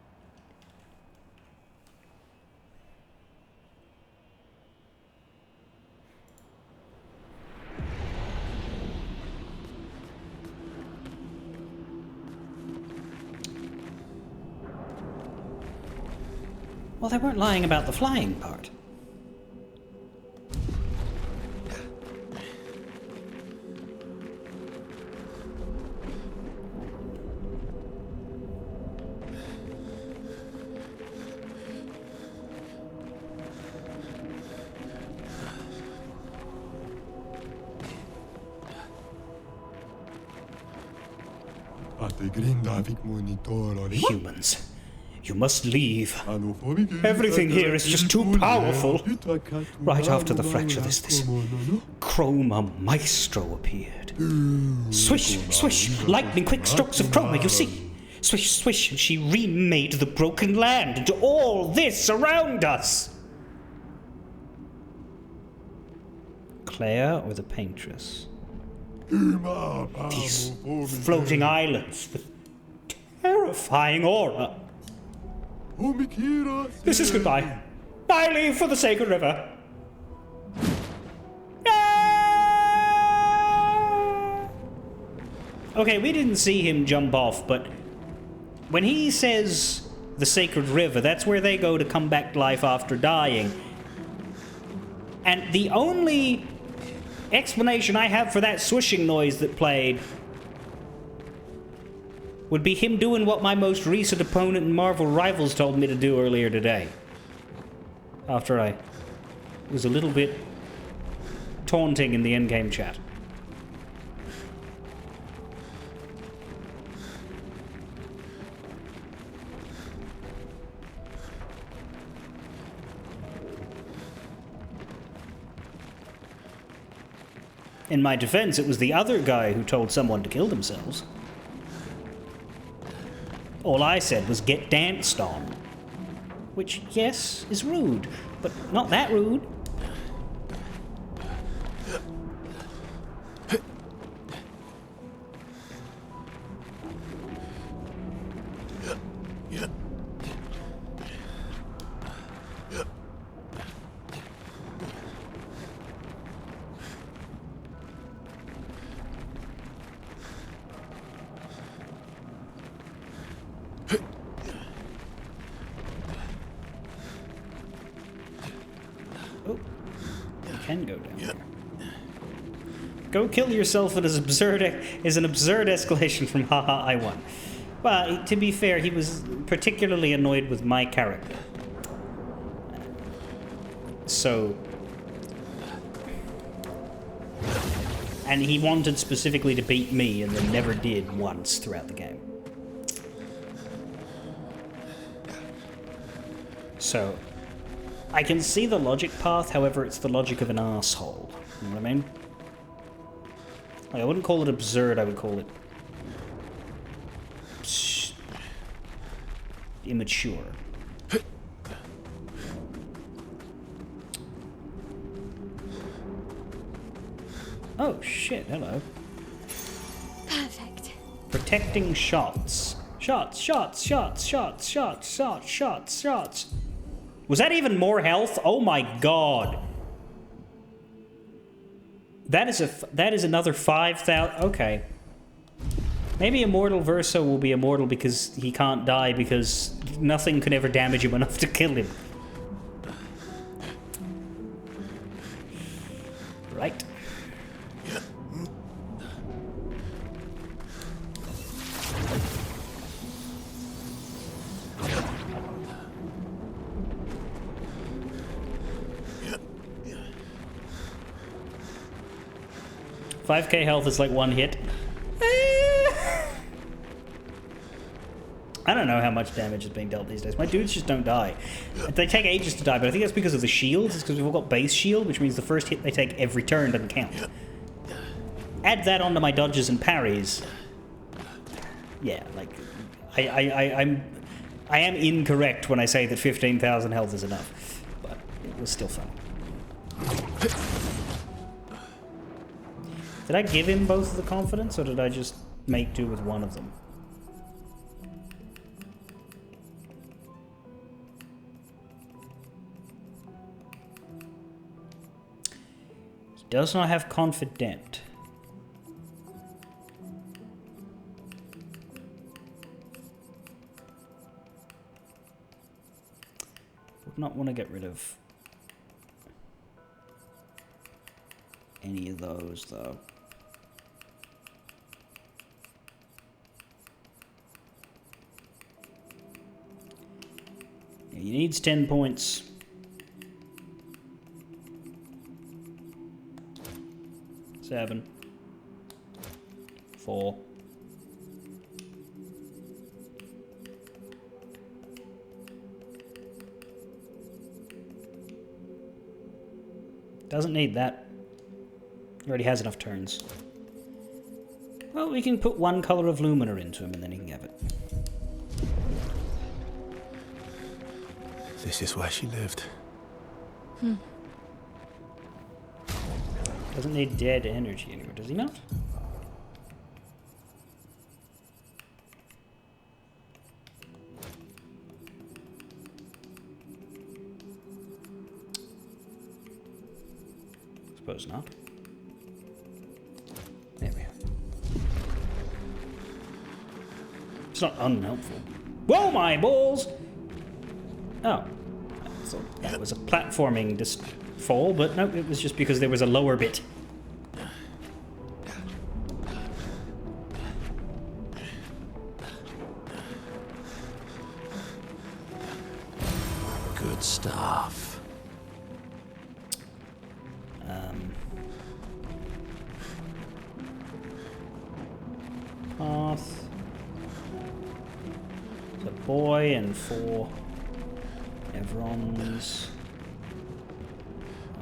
Well, they weren't lying about the flying part. Humans, you must leave. Everything here is just too powerful. Right after the fracture, this Chroma Maestro appeared. Swish, swish, lightning quick strokes of Chroma, you see. Swish, swish, and she remade the broken land into all this around us. Clair or the paintress? These floating islands with terrifying aura. This is goodbye. I leave for the sacred river. Ah! Okay, we didn't see him jump off, but when he says the sacred river, that's where they go to come back to life after dying. And the only explanation I have for that swishing noise that played would be him doing what my most recent opponent in Marvel Rivals told me to do earlier today. After I was a little bit taunting in the in-game chat. In my defense, it was the other guy who told someone to kill themselves. All I said was get danced on. Which, yes, is rude, but not that rude. Can go down there. Go kill yourself is an absurd escalation from haha I won. Well, to be fair, he was particularly annoyed with my character. So... And he wanted specifically to beat me and then never did once throughout the game. So... I can see the logic path, however, it's the logic of an asshole. You know what I mean? Like, I wouldn't call it absurd, I would call it... immature. Oh, shit, hello. Perfect. Protecting shots. Shots, shots, shots, shots, shots, shots, shots, shots. Was that even more health? Oh my god. That is another 5,000. Okay. Maybe Immortal Verso will be immortal because he can't die because nothing could ever damage him enough to kill him. Right. 5k health is like one hit. I don't know how much damage is being dealt these days. My dudes just don't die. They take ages to die, but I think that's because of the shields. It's because we've all got base shield, which means the first hit they take every turn doesn't count. Add that onto my dodges and parries. Yeah, like, I am incorrect when I say that 15,000 health is enough, but it was still fun. Did I give him both of the confidence, or did I just make do with one of them? He does not have confident. Would not want to get rid of any of those, though. He needs 10 points. Seven. 4. Doesn't need that. He already has enough turns. Well, we can put one color of Lumina into him and then he can have it. This is where she lived. Doesn't need dead energy anymore, does he not? Suppose not. There we are. It's not unhelpful. Whoa, my balls! Oh. I thought that was a platforming fall, but no, it was just because there was a lower bit. Good stuff. Path. The boy and 4 Evrons.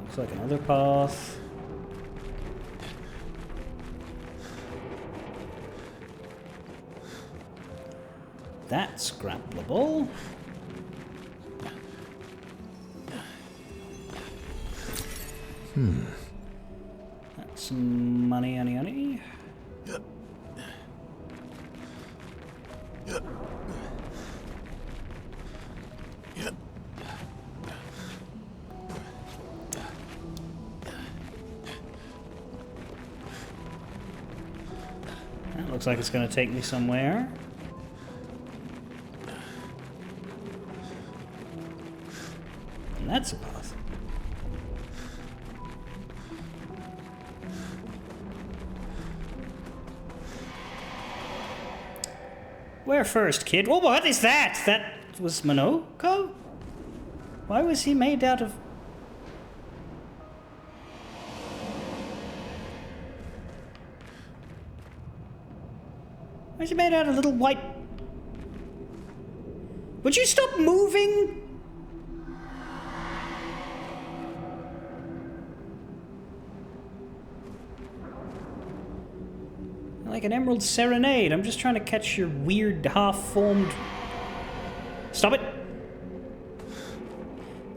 Looks like another path. That's grappleable. That's some money, honey. That looks like it's going to take me somewhere. And that's a path. Where first, kid? Oh, what is that? That was Monoko? Why was he made out of... Why is he made out of little white... Would you stop moving? Like an Emerald Serenade. I'm just trying to catch your weird half-formed... Stop it!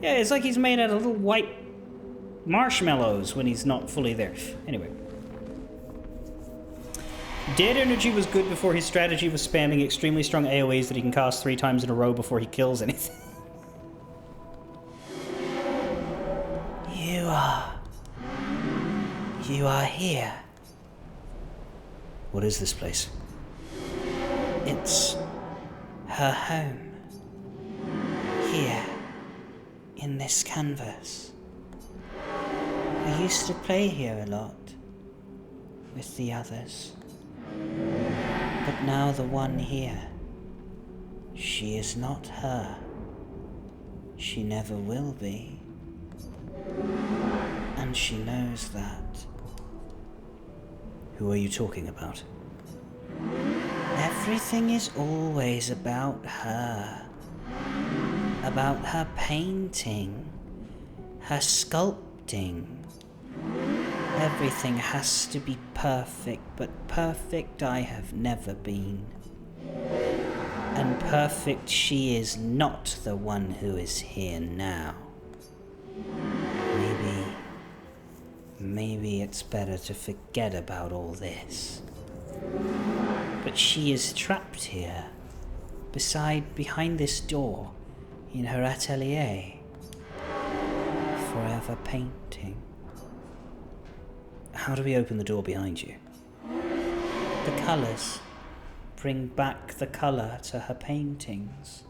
Yeah, it's like he's made out of little white marshmallows when he's not fully there. Anyway. Dead energy was good before his strategy was spamming extremely strong AoEs that he can cast 3 times in a row before he kills anything. You are here. What is this place? It's her home. Here, in this canvas. We used to play here a lot with the others. But now the one here, she is not her. She never will be. And she knows that. Who are you talking about? Everything is always about her. About her painting, her sculpting. Everything has to be perfect, but perfect I have never been. And perfect she is not the one who is here now. Maybe it's better to forget about all this. But she is trapped here, behind this door, in her atelier, forever painting. How do we open the door behind you? The colours. Bring back the colour to her paintings.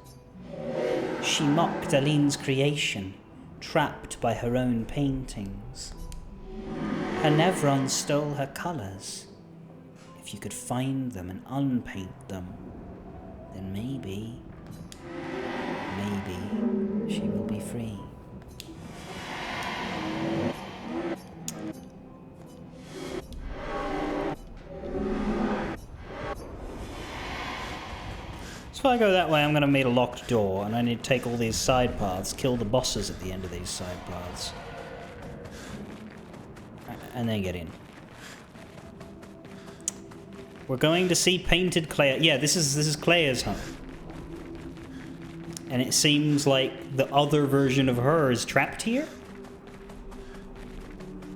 She mocked Aline's creation, trapped by her own paintings. Her Nevron stole her colours. If you could find them and unpaint them, then maybe she will be free. So if I go that way, I'm going to meet a locked door, and I need to take all these side paths, kill the bosses at the end of these side paths, and then get in. We're going to see painted Clair. Yeah, this is Clair's home. And it seems like the other version of her is trapped here.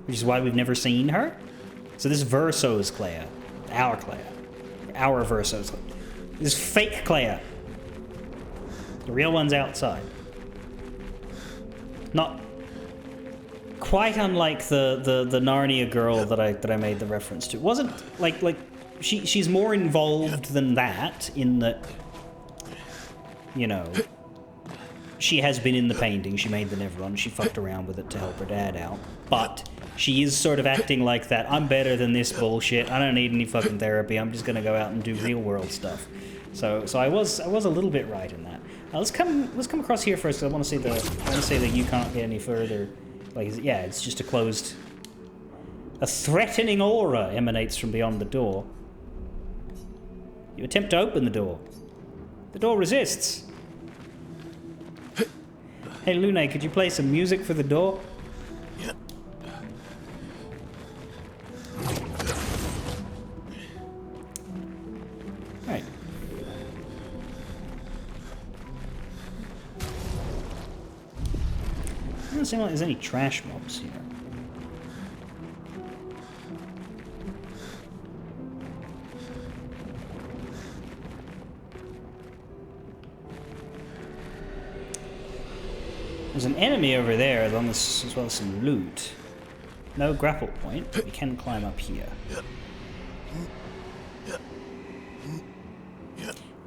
Which is why we've never seen her. So this Verso's Clair. Our Clair. Our Verso's Clair. This is fake Clair. The real one's outside. Not quite unlike the Narnia girl that I made the reference to. It wasn't like she's more involved than that in that, you know, she has been in the painting, she made the Nevron, she fucked around with it to help her dad out, but she is sort of acting like that. I'm better than this bullshit. I don't need any fucking therapy. I'm just gonna go out and do real world stuff. So I was a little bit right in that. Let's come across here first. I want to see that you can't get any further. Like, yeah, it's just a closed. A threatening aura emanates from beyond the door. You attempt to open the door. The door resists. Hey, Lune, could you play some music for the door? Yeah. Right. Doesn't seem like there's any trash mobs here. There's an enemy over there, as well as some loot. No grapple point, but we can climb up here.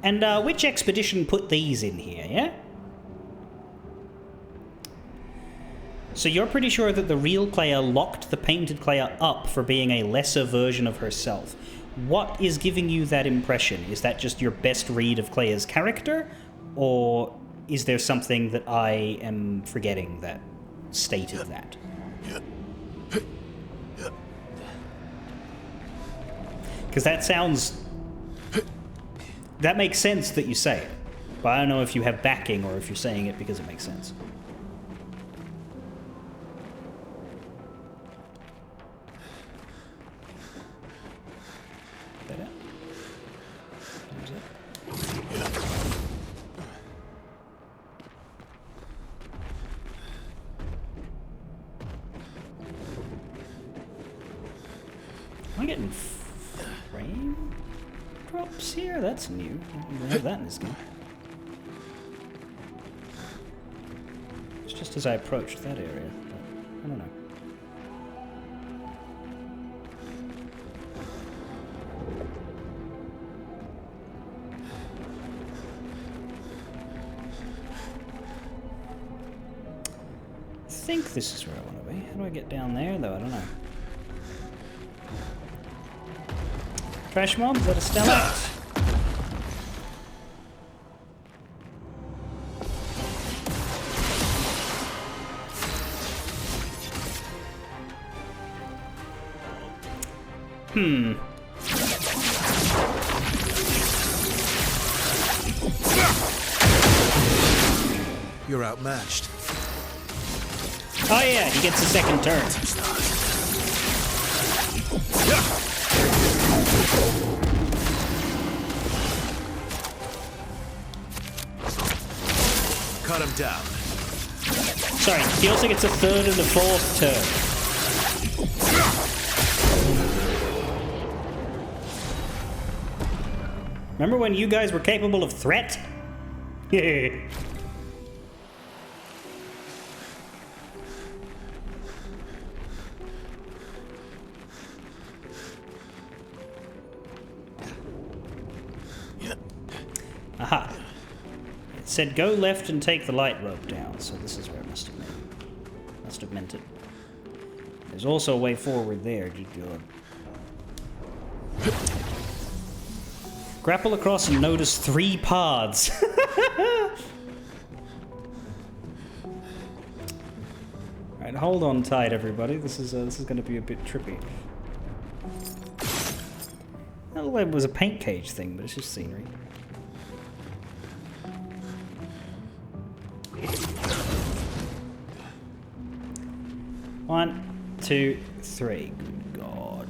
And which expedition put these in here, yeah? So you're pretty sure that the real Clair locked the painted Clair up for being a lesser version of herself. What is giving you that impression? Is that just your best read of Clair's character? Or is there something that I am forgetting that stated that? Because that sounds... That makes sense that you say it. But I don't know if you have backing or if you're saying it because it makes sense. Is that it? Is it? Am I getting frame drops here? That's new. I don't even have that in this game. It's just as I approached that area, but I don't know. I think this is where I want to be. How do I get down there, though? I don't know. Trash mob? Is that a stalactite? You're outmatched. Oh yeah, he gets a second turn. got him down. Sorry, he also gets a third and a fourth turn. Remember when you guys were capable of threat? Aha. It said go left and take the light rope down, so this is where it must have meant it. There's also a way forward there. Good God. Grapple across and notice 3 paths. Alright, hold on tight, everybody. This is going to be a bit trippy. That looked like it was a paint cage thing, but it's just scenery. One, 2, 3. Good God.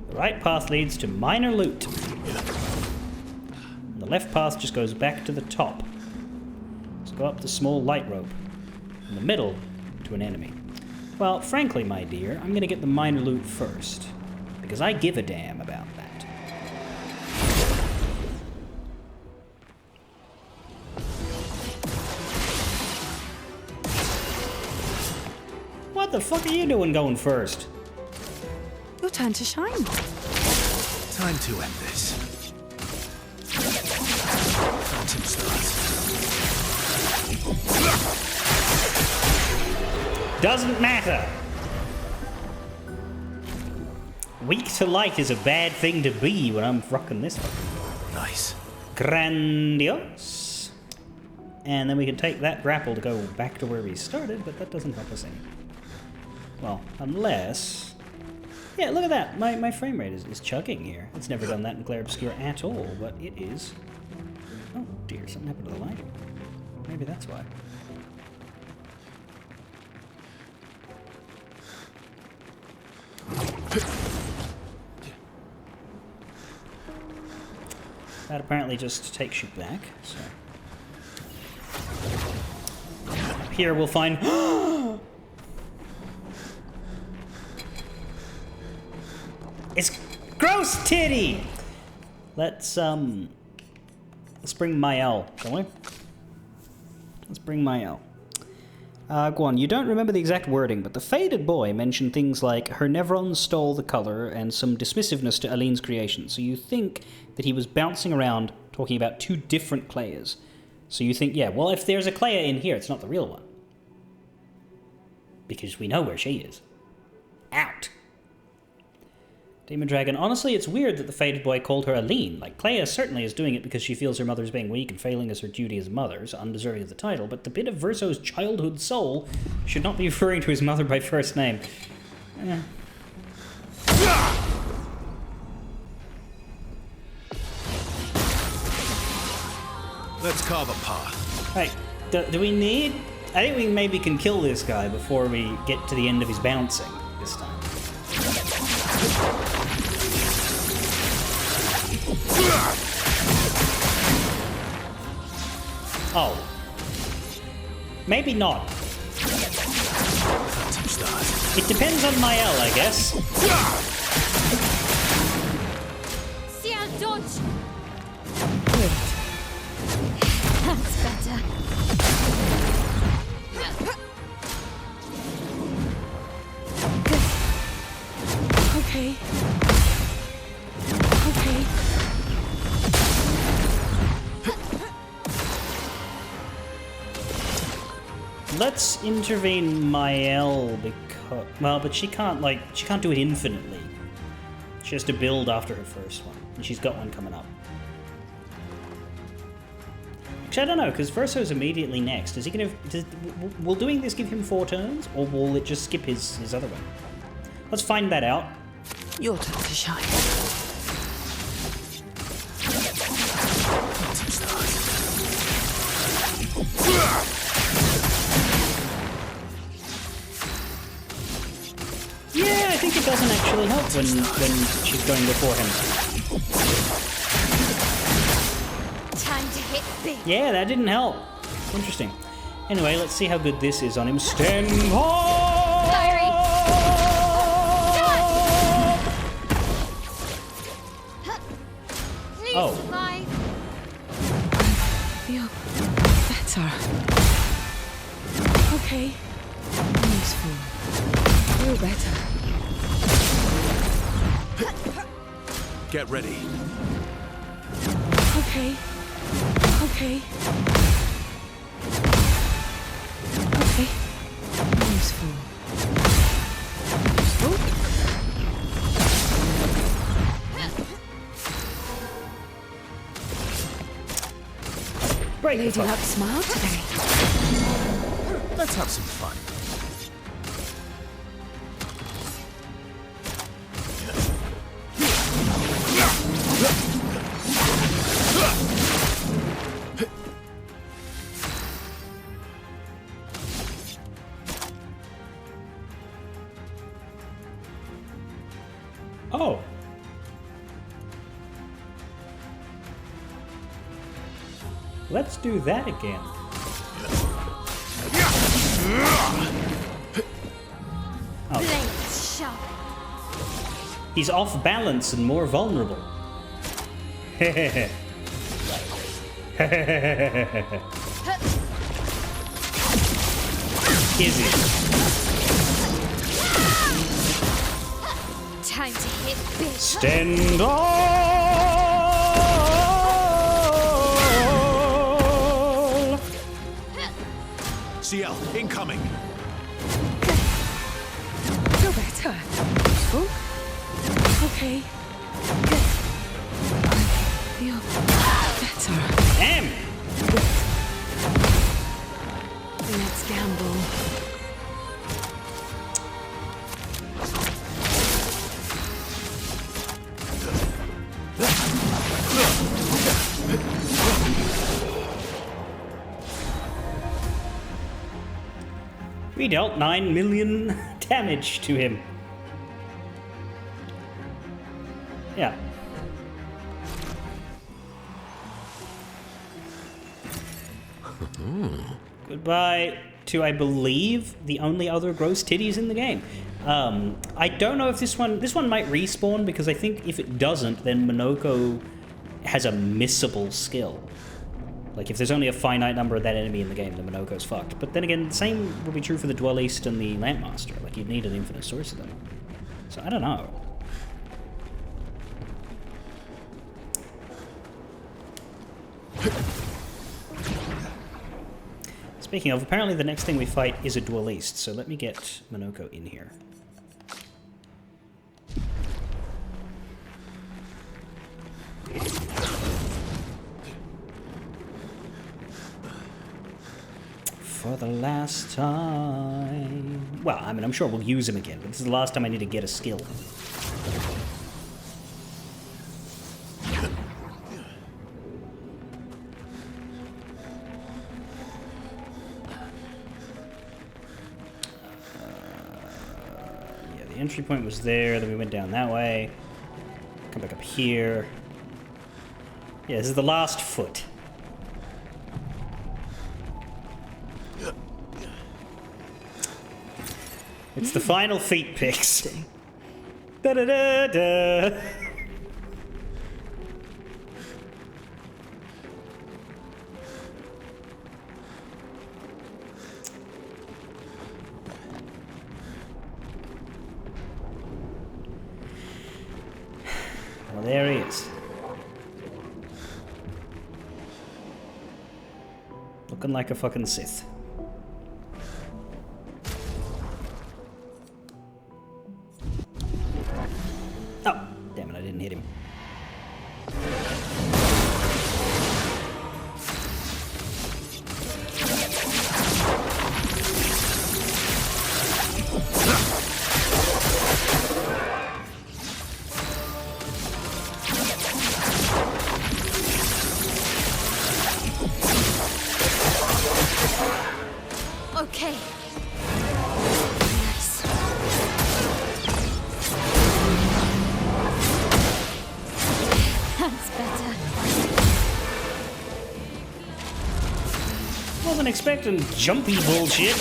The right path leads to minor loot. And the left path just goes back to the top. Let's go up the small light rope. In the middle, to an enemy. Well, frankly, my dear, I'm gonna get the minor loot first. Because I give a damn about that. What the fuck are you doing going first? Your turn to shine. Time to end this. Phantom stars. Doesn't matter. Weak to light is a bad thing to be when I'm rocking this one. Nice. Grandiose. And then we can take that grapple to go back to where we started, but that doesn't help us any. Well, unless... Yeah, look at that. My frame rate is chugging here. It's never done that in Clair Obscur at all, but it is. Oh dear, something happened to the light. Maybe that's why. That apparently just takes you back, so... Up here we'll find... It's gross titty! Let's bring Mael, shall we? Let's bring Mael. Go on, you don't remember the exact wording, but the faded boy mentioned things like her Nevrons stole the color and some dismissiveness to Aline's creation. So you think that he was bouncing around talking about 2 different Clairs. So you think, yeah, well, if there's a Clair in here, it's not the real one. Because we know where she is. Out. Demon Dragon, honestly, it's weird that the faded boy called her Aline. Like, Clair certainly is doing it because she feels her mother's being weak and failing as her duty as mother, so undeserving of the title, but the bit of Verso's childhood soul should not be referring to his mother by first name. Let's carve a path. Right, do we need... I think we maybe can kill this guy before we get to the end of his bouncing this time. Oh. Maybe not. It depends on Mael, I guess. See how dodge. Wait. That's better. Okay. Okay. Let's intervene Mael because... Well, but she can't do it infinitely. She has to build after her first one. And she's got one coming up. Actually, I don't know, because Verso's immediately next. Is he going to... Will doing this give him 4 turns? Or will it just skip his other one? Let's find that out. Your turn to shine. Yeah, I think it doesn't actually help when she's going before him. Time to hit big. Yeah, that didn't help. Interesting. Anyway, let's see how good this is on him. Stand on! Fiery! Please Oh. survive. Feel better. Okay. Useful. Feel better. Get ready. Okay. Okay. Okay. Useful. Useful. Break the Lady fuck. Luck smile today. Let's have some fun. Oh. Let's do that again. Blades sharp. He's off balance and more vulnerable. Is he? Time to hit big. Stand on! CL, incoming. Feel better. Useful. Okay. Feel better. Damn! Let's gamble. We dealt 9 million damage to him. Yeah. Goodbye to, I believe, the only other gross titties in the game. I don't know if this one might respawn, because I think if it doesn't, then Minoko has a missable skill. Like, if there's only a finite number of that enemy in the game, then Minoko's fucked. But then again, the same would be true for the Duelist and the Lampmaster. Like, you'd need an infinite source of them. So, I don't know. Speaking of, apparently the next thing we fight is a Duelist, so let me get Minoko in here. For the last time... Well, I mean, I'm sure we'll use him again, but this is the last time I need to get a skill. Yeah, the entry point was there, then we went down that way. Come back up here. Yeah, this is the last foot. It's the final feet picks. Da da da da. Well, there he is. Looking like a fucking Sith. Oh, damn it, I didn't hit him. Okay. Nice. That's better. Wasn't expecting jumpy bullshit.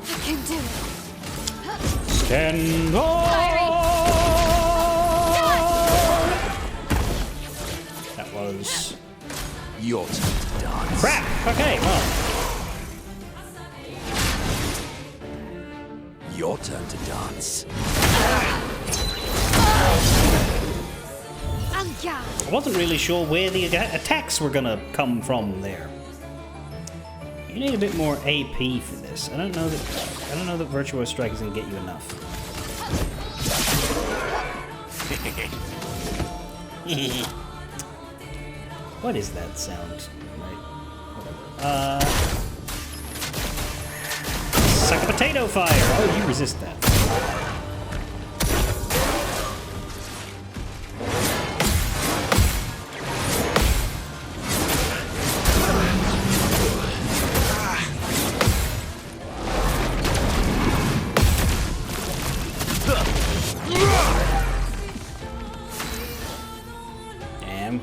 I can do it. Stand on! That was... Your turn to dance. crap! Okay, well... Your turn to dance. Anga! I wasn't really sure where the attacks were gonna come from there. You need a bit more AP for this. I don't know that Virtuoso Strike is gonna get you enough. What is that sound? Right. Whatever. Suck a potato fire! Oh, you resist that. Damn.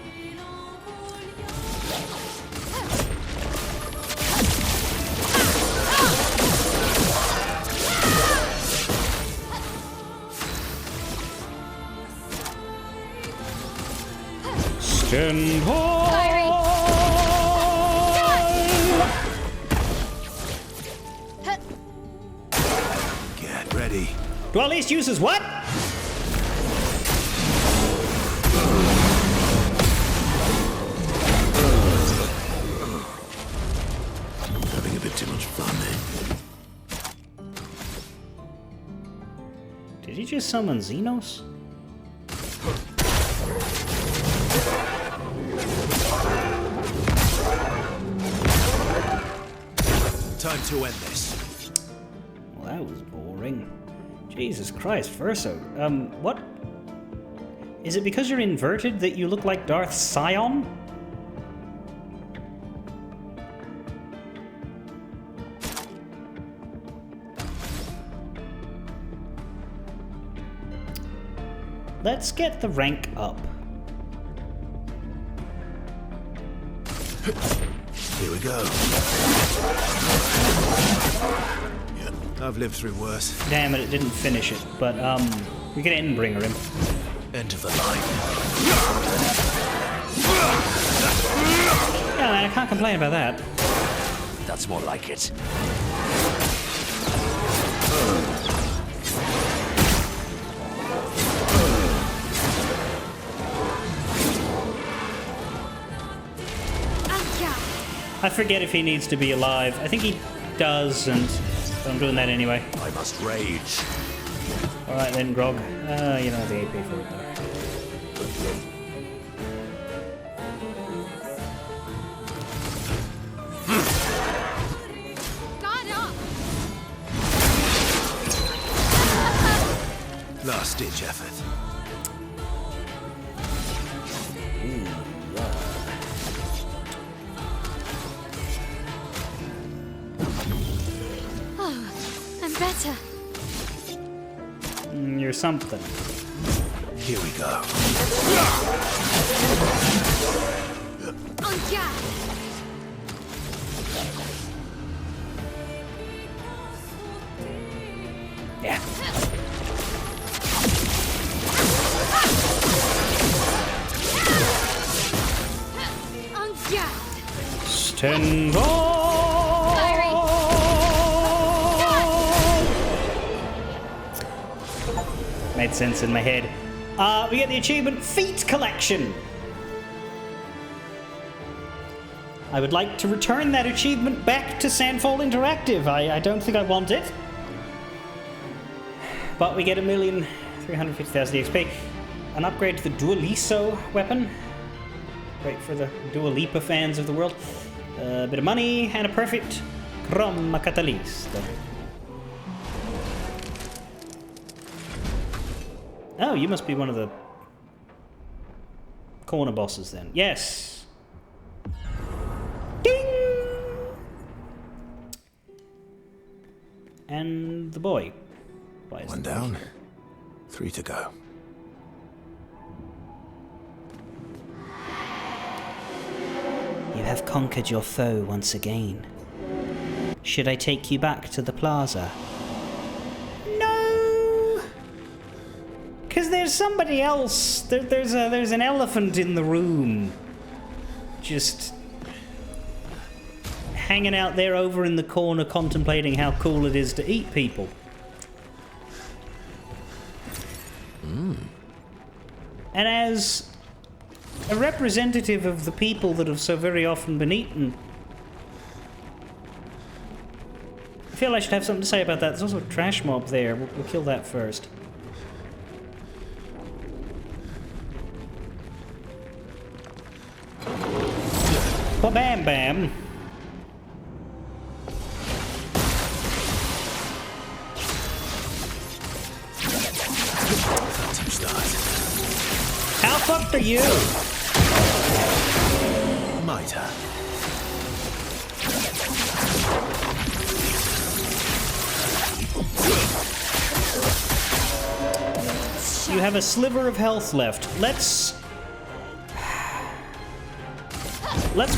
Stand high! Get ready. Do I at least use his what? Having a bit too much fun, Did he just summon Xenos? Time to end this. Well, that was boring. Jesus Christ, Verso. What? Is it because you're inverted that you look like Darth Sion? Let's get the rank up. Here we go. Yeah, I've lived through worse. Damn it, it didn't finish it. But, we can Endbringer him. End of the line. Yeah, man, I can't complain about that. That's more like it. Anga! I forget if he needs to be alive. I think he does, and I'm doing that anyway. I must rage. Alright then, Grog. You don't have the AP for it, though. Got up! Last ditch effort. Oh, I'm better. You're something. Here we go. Anga! Yeah. Anga! Stand on! Fiery! Made sense in my head. We get the achievement Feat Collection. I would like to return that achievement back to Sandfall Interactive. I don't think I want it. But we get 1,350,000 XP. An upgrade to the Dualiso weapon. Great for the Dua Lipa fans of the world. A bit of money and a perfect Chroma Catalyst. Oh, you must be one of the corner bosses then. Yes. Ding! And the boy. Why is One the boy down, here? 3 to go. You have conquered your foe once again. Should I take you back to the plaza? No! Because there's somebody else. There's an elephant in the room. Just hanging out there over in the corner contemplating how cool it is to eat people. And as a representative of the people that have so very often been eaten, I feel I should have something to say about that. There's also a trash mob there. We'll kill that first. Well, bam bam. Phantom stars. How fucked are you? My turn. You have a sliver of health left. Let's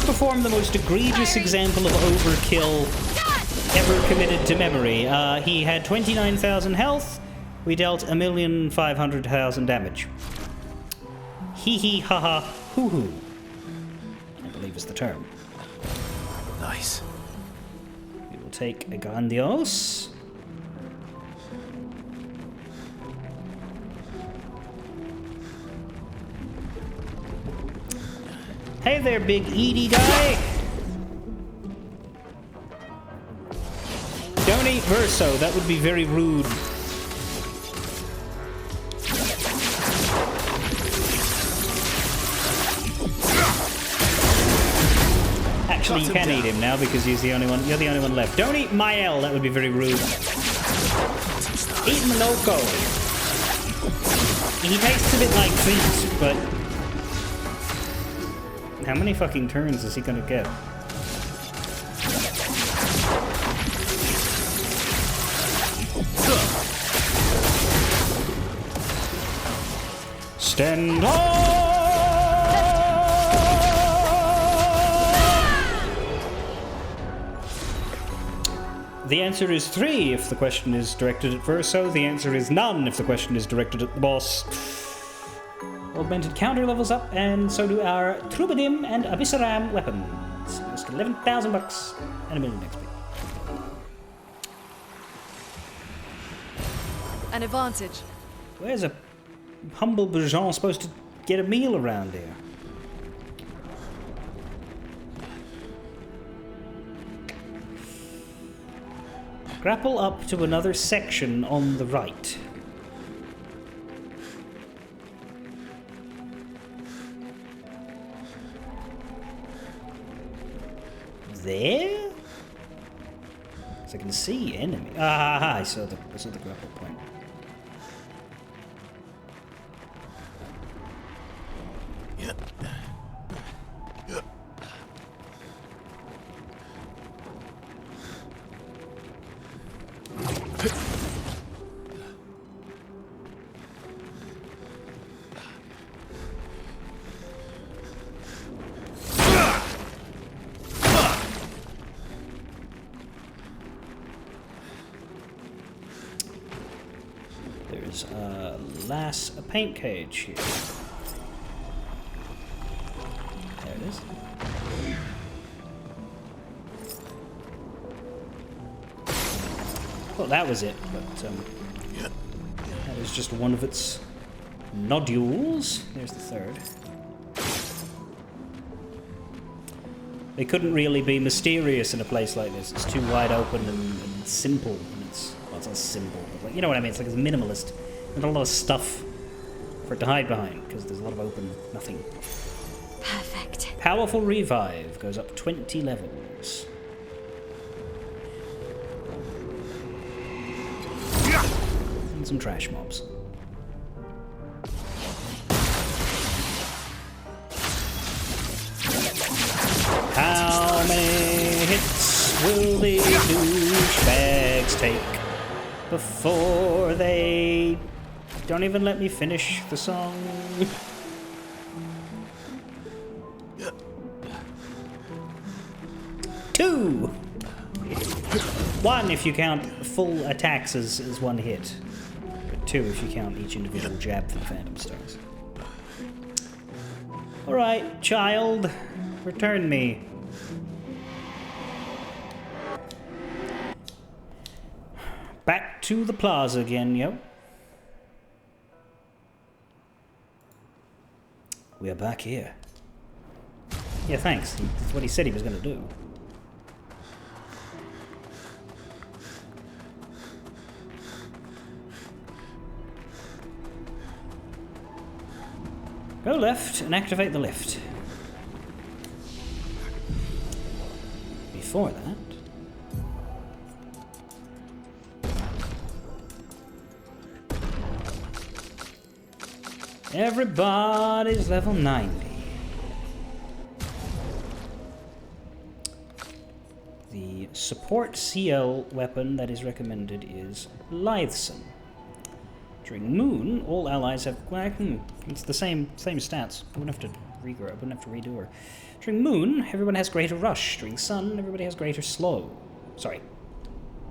perform the most egregious example of overkill ever committed to memory. He had 29,000 health. We dealt 1,500,000 damage. Hee hee ha ha hoo hoo, I believe is the term. Nice. We will take a grandiose. Hey there, big Edie guy! Don't eat Verso, that would be very rude. Actually, you can eat him now because he's the only one. You're the only one left. Don't eat Mael, that would be very rude. Eat Maloko. He tastes a bit like feet, but how many fucking turns is he gonna get? Stand on! The answer is 3 if the question is directed at Verso. The answer is none if the question is directed at the boss. Augmented counter levels up, and so do our Troubadim and Abyssaram weapons. Just 11,000 bucks and a million XP. An advantage. Where's a humble bourgeon supposed to get a meal around here? Grapple up to another section on the right. There? So I can see enemy. Ah, I saw the grapple point. There's a paint cage here. There it is. Well, that was it, but that is just one of its nodules. There's the third. They couldn't really be mysterious in a place like this. It's too wide open and simple. And it's not simple, but like, you know what I mean? It's like it's minimalist. There's not a lot of stuff for it to hide behind because there's a lot of open nothing. Perfect. Powerful revive goes up 20 levels. And some trash mobs. How many hits will the douchebags take? before they don't even let me finish the song. Two! One if you count full attacks as one hit. But two if you count each individual jab for the Phantom Stars. Alright, child. Return me. Back to the plaza again, yo. We are back here. Yeah, thanks. That's what he said he was going to do. Go left and activate the lift. Before that... everybody's level 90. The support CL weapon that is recommended is Lithesome. During Moon, all allies have... well, it's the same stats. I wouldn't have to regrow. I wouldn't have to redo her. During Moon, everyone has greater rush. During Sun, everybody has greater slow. Sorry.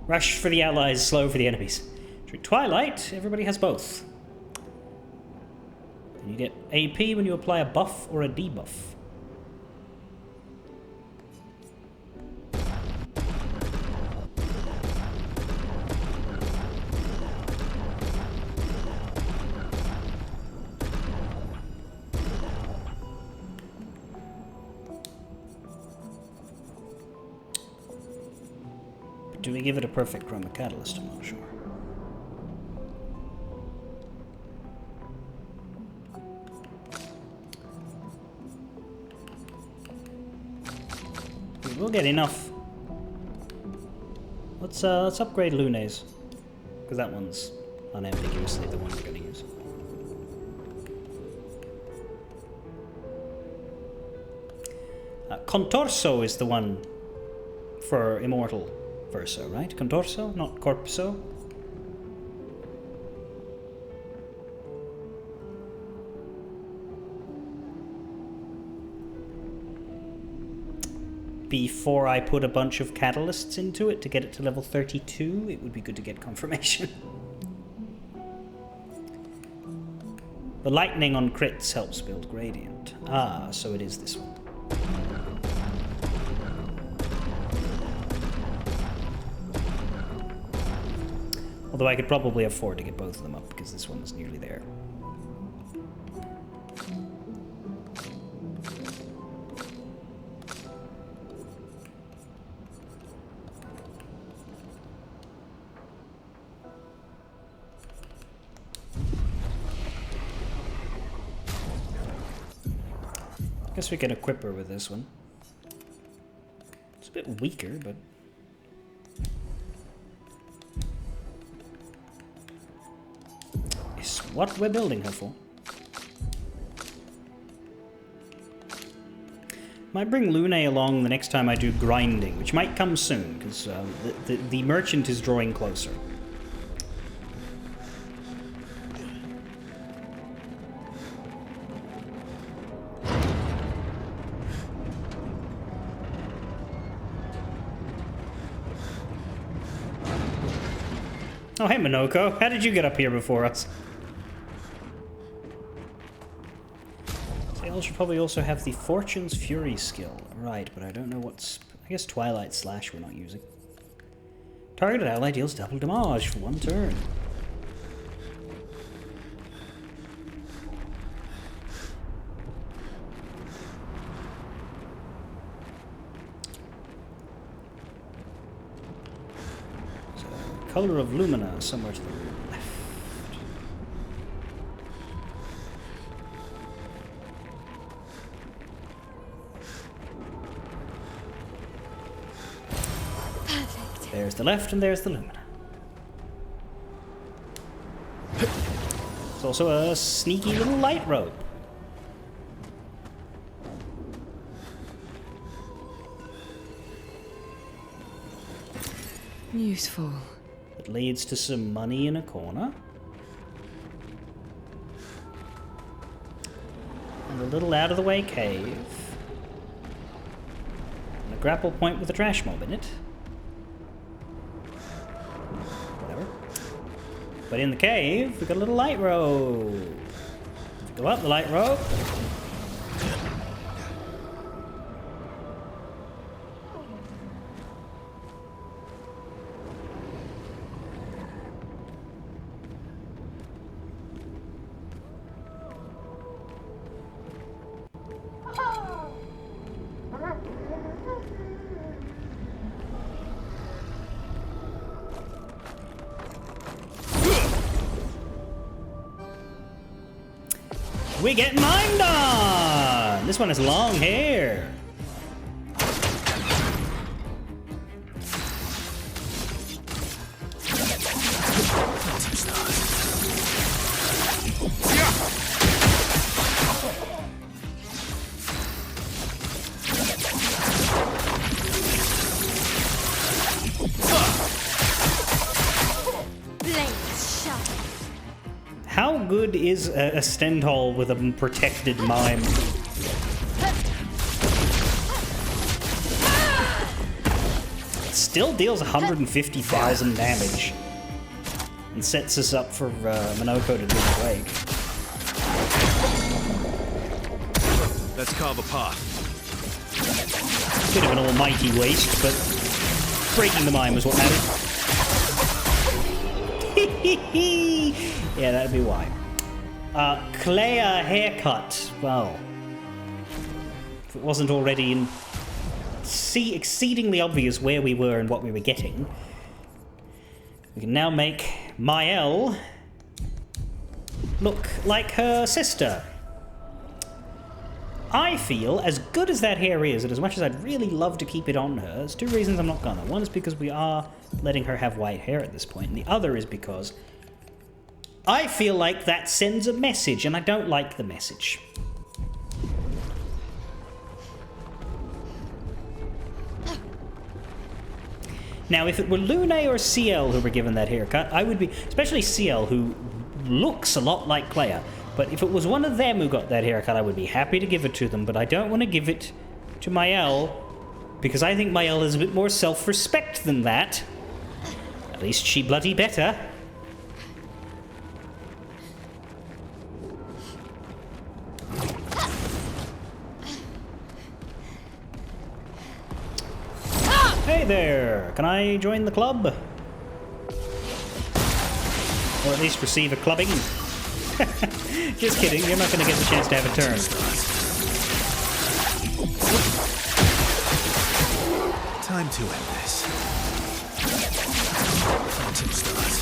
Rush for the allies, slow for the enemies. During Twilight, everybody has both. And you get AP when you apply a buff or a debuff. Do we give it a perfect chroma catalyst? I'm not sure. We'll get enough. Let's upgrade Lunes, because that one's unambiguously the one we're going to use. Contorso is the one for Immortal Verso, right? Contorso, not Corpso. Before I put a bunch of catalysts into it to get it to level 32, it would be good to get confirmation. The lightning on crits helps build gradient. Ah, so it is this one. Although I could probably afford to get both of them up because this one's nearly there. Guess we can equip her with this one. It's a bit weaker, but... it's what we're building her for. Might bring Lune along the next time I do grinding, which might come soon, because the merchant is drawing closer. Oh, hey, Minoko. How did you get up here before us? Sales should probably also have the Fortune's Fury skill. Right, but I don't know what's... I guess Twilight Slash we're not using. Targeted ally deals double damage for one turn. Color of Lumina somewhere to the left. Perfect. There's the left and there's the Lumina. It's also a sneaky little light rope. Useful. But that leads to some money in a corner. And a little out-of-the-way cave. And a grapple point with a trash mob in it. Whatever. But in the cave, we've got a little light road. Go up the light road. We get mimed on! This one has long hair. How good is a Stendhal with a protected mime? It still deals 150,000 damage and sets us up for Minoko to do the break. Let's carve a path. Bit of an almighty waste, but breaking the mime was what mattered. Yeah, that'd be why. Clair haircut. Well, if it wasn't already exceedingly obvious where we were and what we were getting, we can now make Mael look like her sister. I feel, as good as that hair is, and as much as I'd really love to keep it on her, there's two reasons I'm not gonna. One is because we are letting her have white hair at this point, and the other is because I feel like that sends a message, and I don't like the message. Now, if it were Lune or CL who were given that haircut, I would be, especially CL, who looks a lot like Clair, but if it was one of them who got that haircut, I would be happy to give it to them, but I don't want to give it to Mael, because I think Mael has a bit more self-respect than that. At least she bloody better. Hey there! Can I join the club? Or at least receive a clubbing? Just kidding, you're not going to get the chance to have a turn. Time to end this. Phantom stars.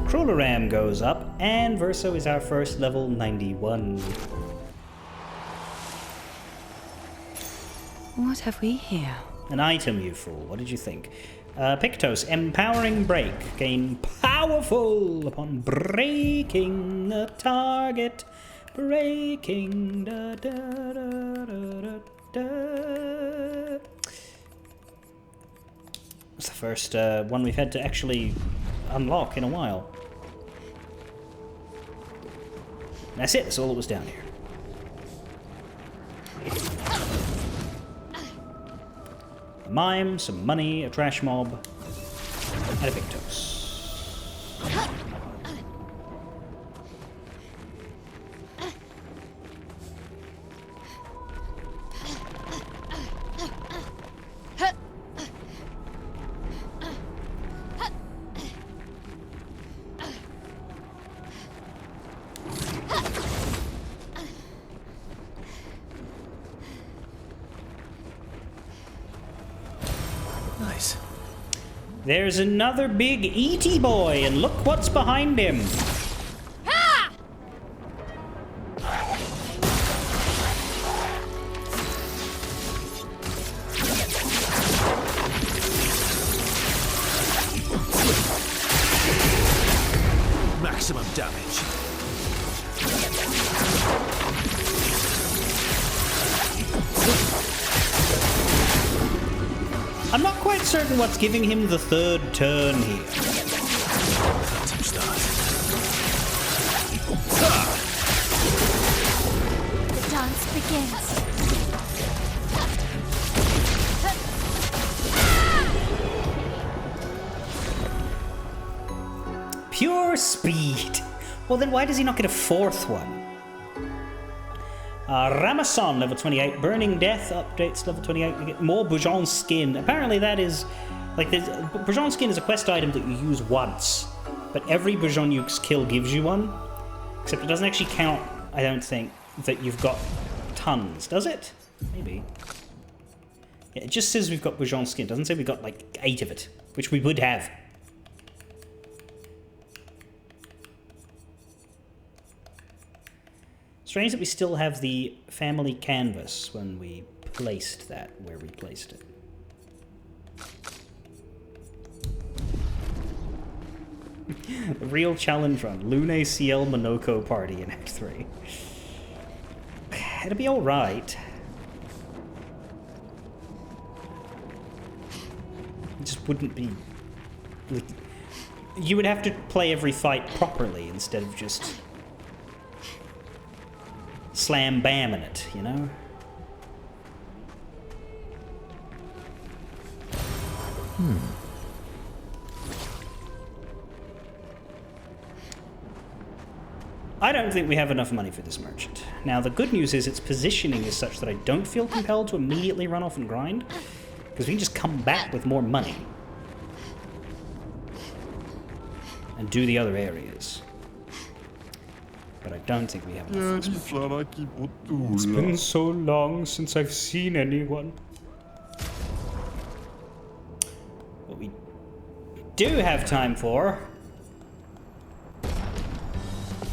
Crawler Ram goes up, and Verso is our first level 91. What have we here? An item, you fool. What did you think? Pictos, Empowering Break. Gain powerful upon breaking a target. Breaking da da da da da. It's the first one we've had to actually unlock in a while. That's it. That's all that was down here. A mime, some money, a trash mob, and a Pictos. Nice. There's another big E.T. boy, and look what's behind him. Maximum damage. I'm not quite certain what's giving him the third turn here. Touch that. The dance begins. Pure speed. Well, then why does he not get a fourth one? Ramazan, level 28. Burning Death updates level 28. You get more Boujon skin. Apparently that is... Like, Boujon skin is a quest item that you use once. But every Boujon you kill gives you one. Except it doesn't actually count, I don't think, that you've got tons. Does it? Maybe. Yeah, it just says we've got Boujon skin. It doesn't say we've got, like, 8 of it. Which we would have. Strange that we still have the family canvas when we placed that where we placed it. The real challenge run. Lune CL Monoko party in Act 3. It'll be alright. It just wouldn't be... Like, you would have to play every fight properly instead of just... slam bam in it, you know? I don't think we have enough money for this merchant. Now, the good news is its positioning is such that I don't feel compelled to immediately run off and grind, because we can just come back with more money and do the other areas. But I don't think we have enough. It's been so long since I've seen anyone. What we do have time for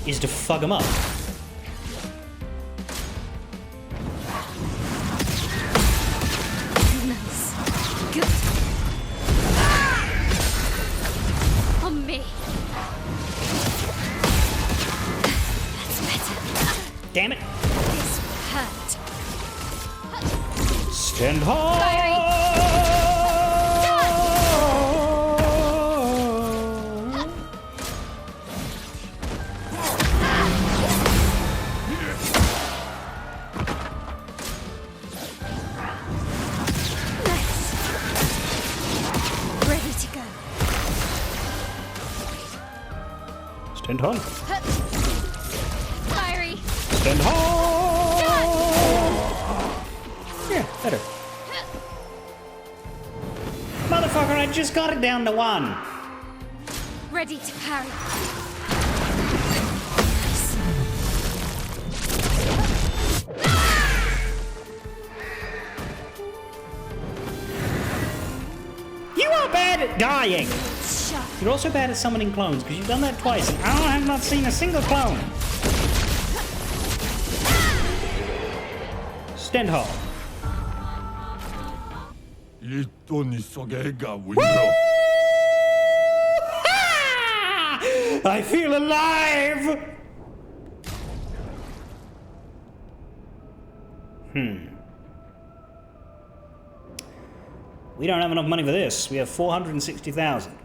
is to fuck them up. Nice. Good. On me. That's better. Damn it! This hurt. Stand hard! Stand on. Fiery. Stand on. Yeah, better. Motherfucker, I just got it down to 1. Ready to parry. You are bad at dying. Shut. You're also bad at summoning clones, because you've done that twice, and I have not seen a single clone. Stand hard. I feel alive! We don't have enough money for this. We have 460,000.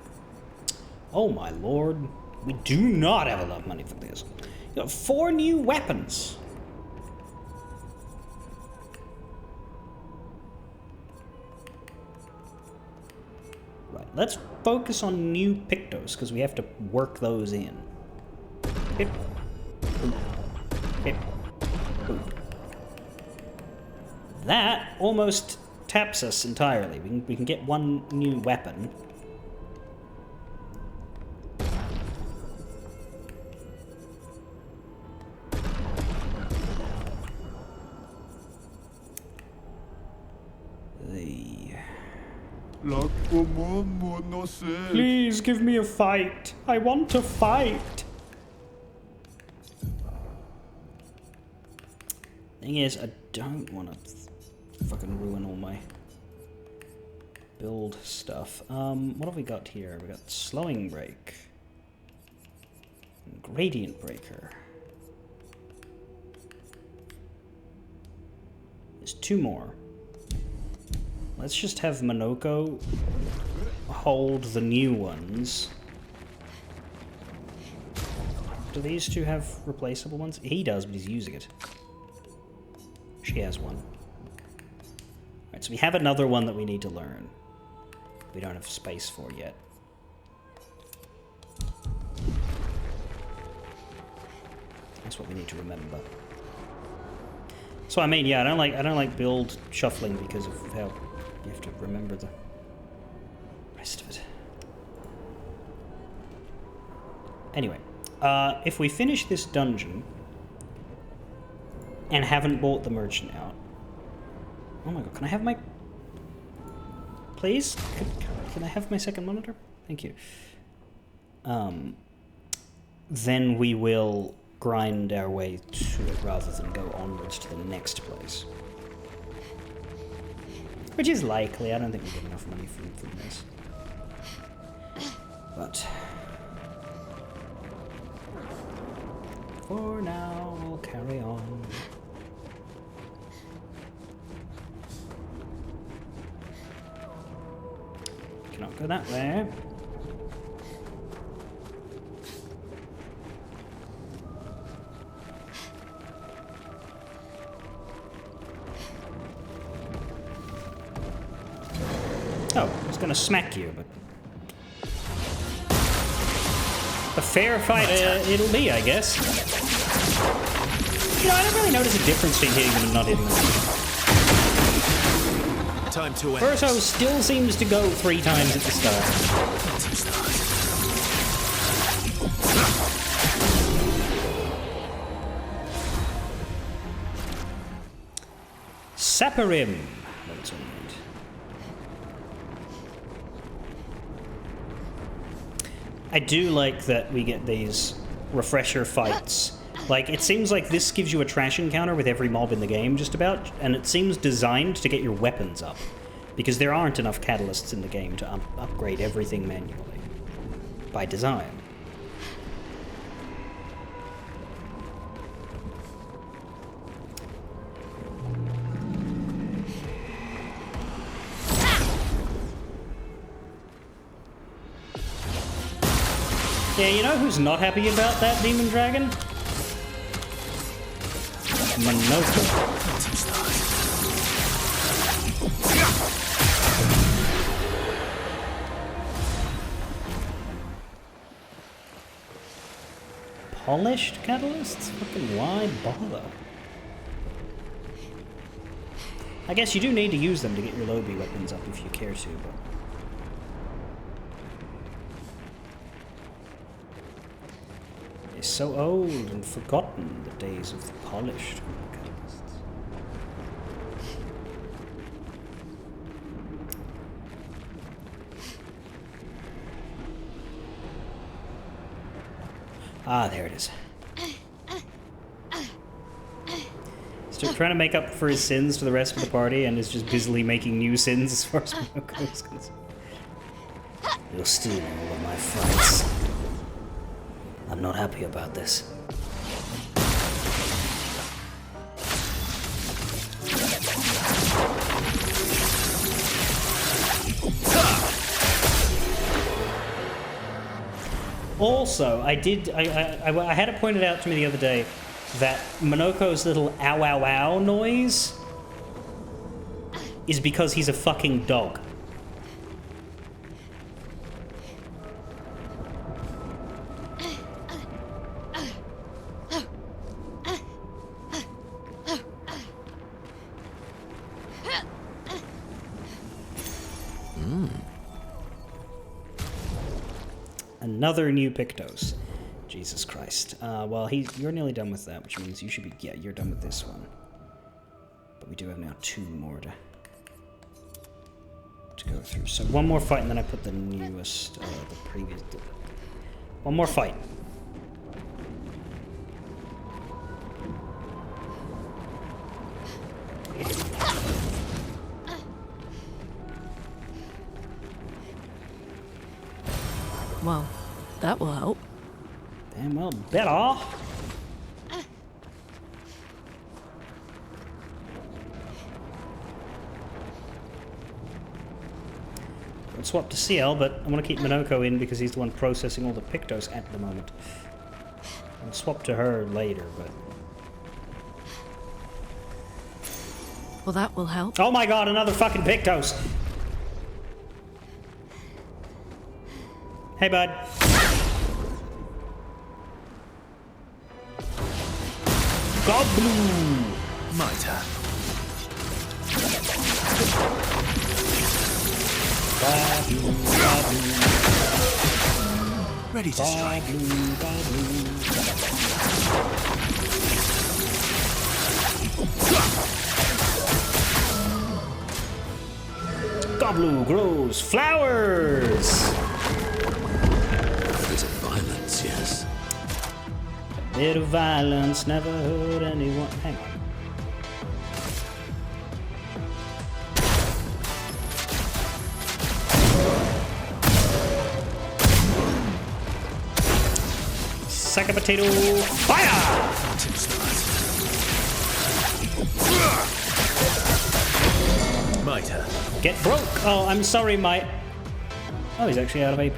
Oh my lord. We do not have enough money for this. You got 4 new weapons. Right, let's focus on new pictos, because we have to work those in. Hip. Boop. Hip. Boop. That almost taps us entirely. We can get 1 new weapon. Please give me a fight. I want to fight. Thing is, I don't want to fucking ruin all my build stuff. What have we got here? We got slowing break, and gradient breaker. There's 2 more. Let's just have Monoko hold the new ones. Do these two have replaceable ones? He does, but he's using it. She has one. Alright, so we have another one that we need to learn. We don't have space for yet. That's what we need to remember. So I mean, yeah, I don't like build shuffling because of how you have to remember the rest of it. Anyway, if we finish this dungeon and haven't bought the merchant out. Oh my god, can I have my... Please? Can I have my second monitor? Thank you. Then we will grind our way to it rather than go onwards to the next place. Which is likely. I don't think we get enough money from this. But for now, we'll carry on. Cannot go that way. Oh, I was gonna smack you, but... A fair fight it'll be, I guess. You know, I don't really notice a difference between hitting them and not hitting them. Time to end. Verso still seems to go 3 times at the start. Saparim. That's what I need. I do like that we get these refresher fights. Like, it seems like this gives you a trash encounter with every mob in the game, just about, and it seems designed to get your weapons up, because there aren't enough catalysts in the game to upgrade everything manually, by design. Yeah, you know who's not happy about that demon dragon? Monoko. Polished catalysts? Fucking why bother? I guess you do need to use them to get your Lobby weapons up if you care to, but... It's so old and forgotten, the days of the polished catalysts. Ah, there it is. Still trying to make up for his sins to the rest of the party and is just busily making new sins as far as Monoko is concerned. You're stealing all of my fights. I'm not happy about this. Also, I had it pointed out to me the other day that Monoko's little ow ow ow noise is because he's a fucking dog. Another new Pictos. Jesus Christ. Well, you're nearly done with that, which means you should be... Yeah, you're done with this one. But we do have now 2 more to go through. So one more fight, and then I put the newest, the previous... One more fight. Well, that will help. Damn well better. I'll swap to CL, but I want to keep Minoko in because he's the one processing all the Pictos at the moment. I'll swap to her later, but... Well, that will help. Oh my god, another fucking Pictos! Hey, bud. Gobloo! Mitre. Ready to strike. Gobloo grows flowers! A bit of violence, yes. Bit of violence never hurt anyone. Hang on. Sack a potato. Fire! Mitre. Get broke. Oh, I'm sorry, mate. Oh, he's actually out of AP.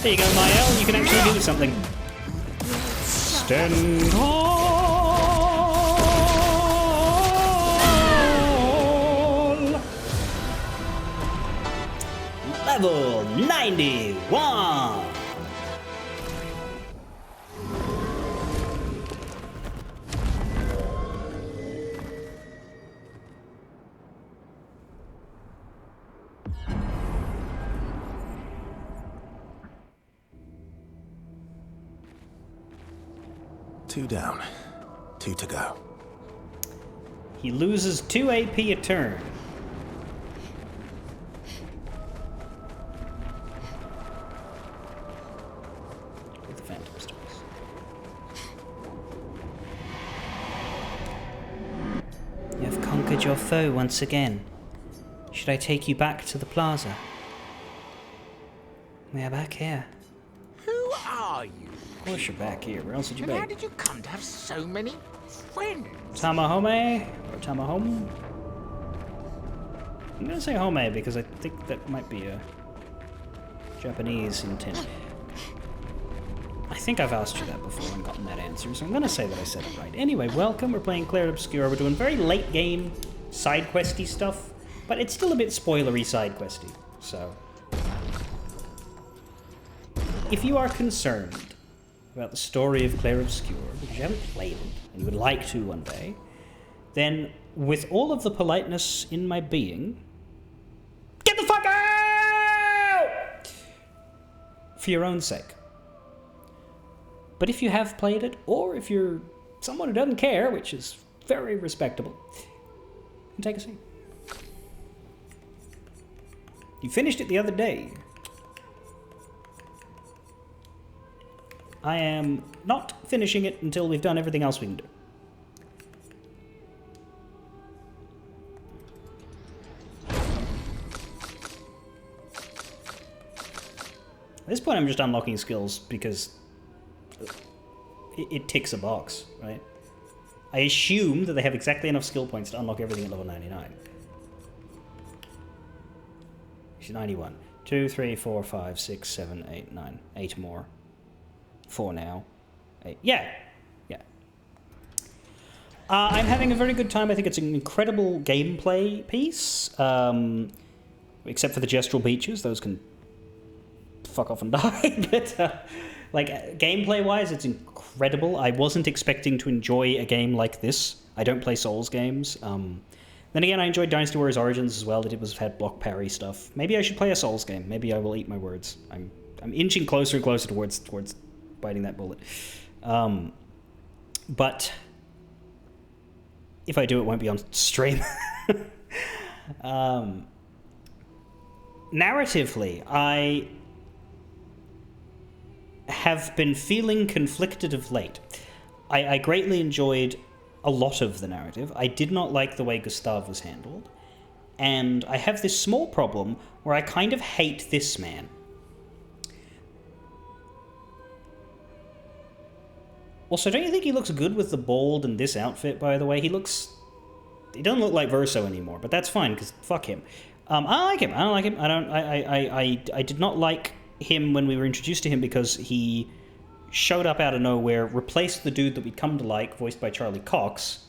There you go, Mael. You can actually do something. Stand tall. Level 91. Two down. Two to go. He loses 2 AP a turn. With the Phantom Stars. You have conquered your foe once again. Should I take you back to the plaza? We are back here. Who are you? Of course you're back here. Where else would you And how be? did you come to have so many friends? Tamahome? Or Tamahome? I'm gonna say Home because I think that might be a Japanese intent. I think I've asked you that before and gotten that answer, so I'm gonna say that I said it right. Anyway, welcome. We're playing Clair Obscur. We're doing very late game side questy stuff, but it's still a bit spoilery side questy. So, if you are concerned about the story of Clair Obscur, because you haven't played it and you would like to one day, then with all of the politeness in my being, get the fuck out! For your own sake. But if you have played it, or if you're someone who doesn't care, which is very respectable, then take a seat. You finished it the other day. I am not finishing it until we've done everything else we can do. At this point I'm just unlocking skills because it ticks a box, right? I assume that they have exactly enough skill points to unlock everything at level 99. She's 91. 2, 3, 4, 5, 6, 7, 8, 9. 8 more. 4 now. 8. Yeah. Yeah. I'm having a very good time. I think it's an incredible gameplay piece. Except for the gestural beaches. Those can fuck off and die. But, like, gameplay-wise, it's incredible. I wasn't expecting to enjoy a game like this. I don't play Souls games. Then again, I enjoyed Dynasty Warriors Origins as well. That it had block parry stuff. Maybe I should play a Souls game. Maybe I will eat my words. I'm inching closer and closer towards biting that bullet. But if I do, it won't be on stream. Narratively, I have been feeling conflicted of late. I greatly enjoyed a lot of the narrative. I did not like the way Gustav was handled. And I have this small problem where I kind of hate this man. Also, don't you think he looks good with the bald and this outfit, by the way? He doesn't look like Verso anymore, but that's fine, because fuck him. I like him. I don't like him. I did not like him when we were introduced to him because he showed up out of nowhere, replaced the dude that we'd come to like, voiced by Charlie Cox.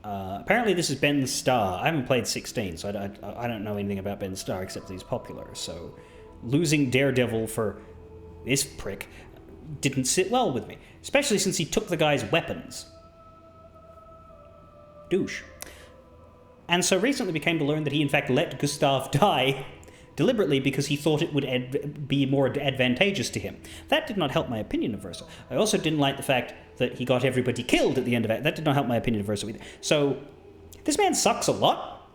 Apparently this is Ben Starr. I haven't played 16, so I don't know anything about Ben Starr except that he's popular. So losing Daredevil for this prick didn't sit well with me, especially since he took the guy's weapons. Douche. And so recently we came to learn that he in fact let Gustav die deliberately because he thought it would be more advantageous to him. That did not help my opinion of Versa. I also didn't like the fact that he got everybody killed at the end of it. That did not help my opinion of Versa either. So, this man sucks a lot.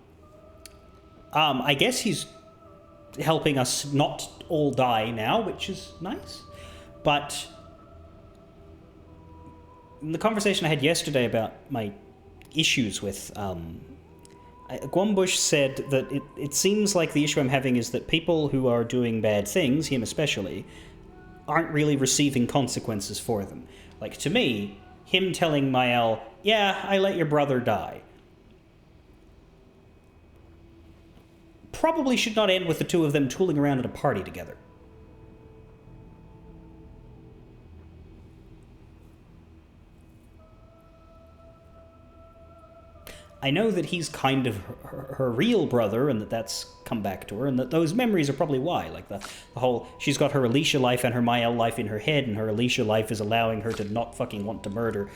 I guess he's helping us not all die now, which is nice. But in the conversation I had yesterday about my issues with... Gwambush said that it seems like the issue I'm having is that people who are doing bad things, him especially, aren't really receiving consequences for them. Like, to me, him telling Mael, yeah, I let your brother die, probably should not end with the two of them tooling around at a party together. I know that he's kind of her real brother, and that's come back to her, and that those memories are probably why. Like the whole, she's got her Alicia life and her Mael life in her head, and her Alicia life is allowing her to not fucking want to murder.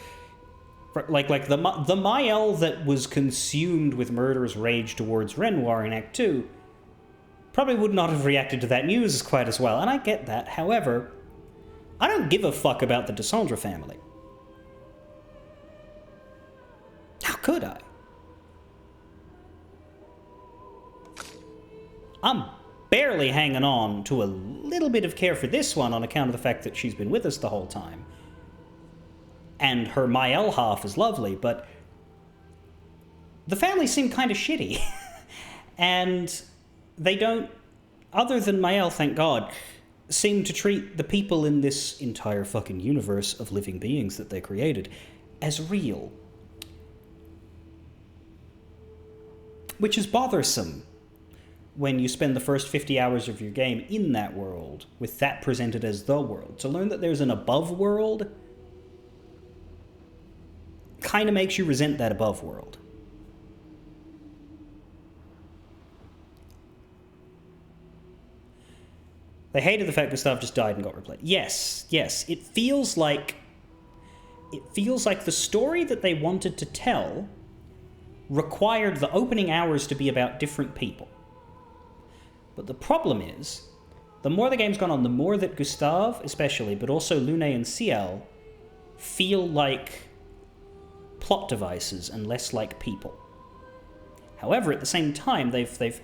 Like the Mael that was consumed with murderous rage towards Renoir in Act 2 probably would not have reacted to that news quite as well, and I get that. However, I don't give a fuck about the Descendre family. How could I? I'm barely hanging on to a little bit of care for this one on account of the fact that she's been with us the whole time. And her Mael half is lovely, but the family seem kind of shitty. And they don't, other than Mael, thank God, seem to treat the people in this entire fucking universe of living beings that they created as real. Which is bothersome when you spend the first 50 hours of your game in that world, with that presented as the world. To learn that there's an above world kind of makes you resent that above world. They hated the fact Gustav just died and got replaced. Yes, it feels like the story that they wanted to tell required the opening hours to be about different people. But the problem is, the more the game's gone on, the more that Gustav, especially, but also Lune and Ciel, feel like plot devices and less like people. However, at the same time, they've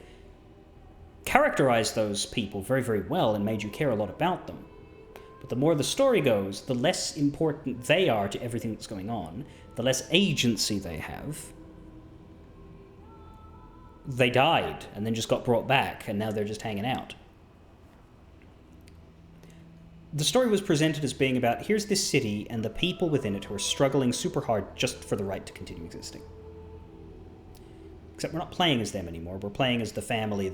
characterized those people very, very well and made you care a lot about them. But the more the story goes, the less important they are to everything that's going on, the less agency they have. They died and then just got brought back, and now they're just hanging out. The story was presented as being about, here's this city and the people within it who are struggling super hard just for the right to continue existing. Except we're not playing as them anymore. We're playing as the family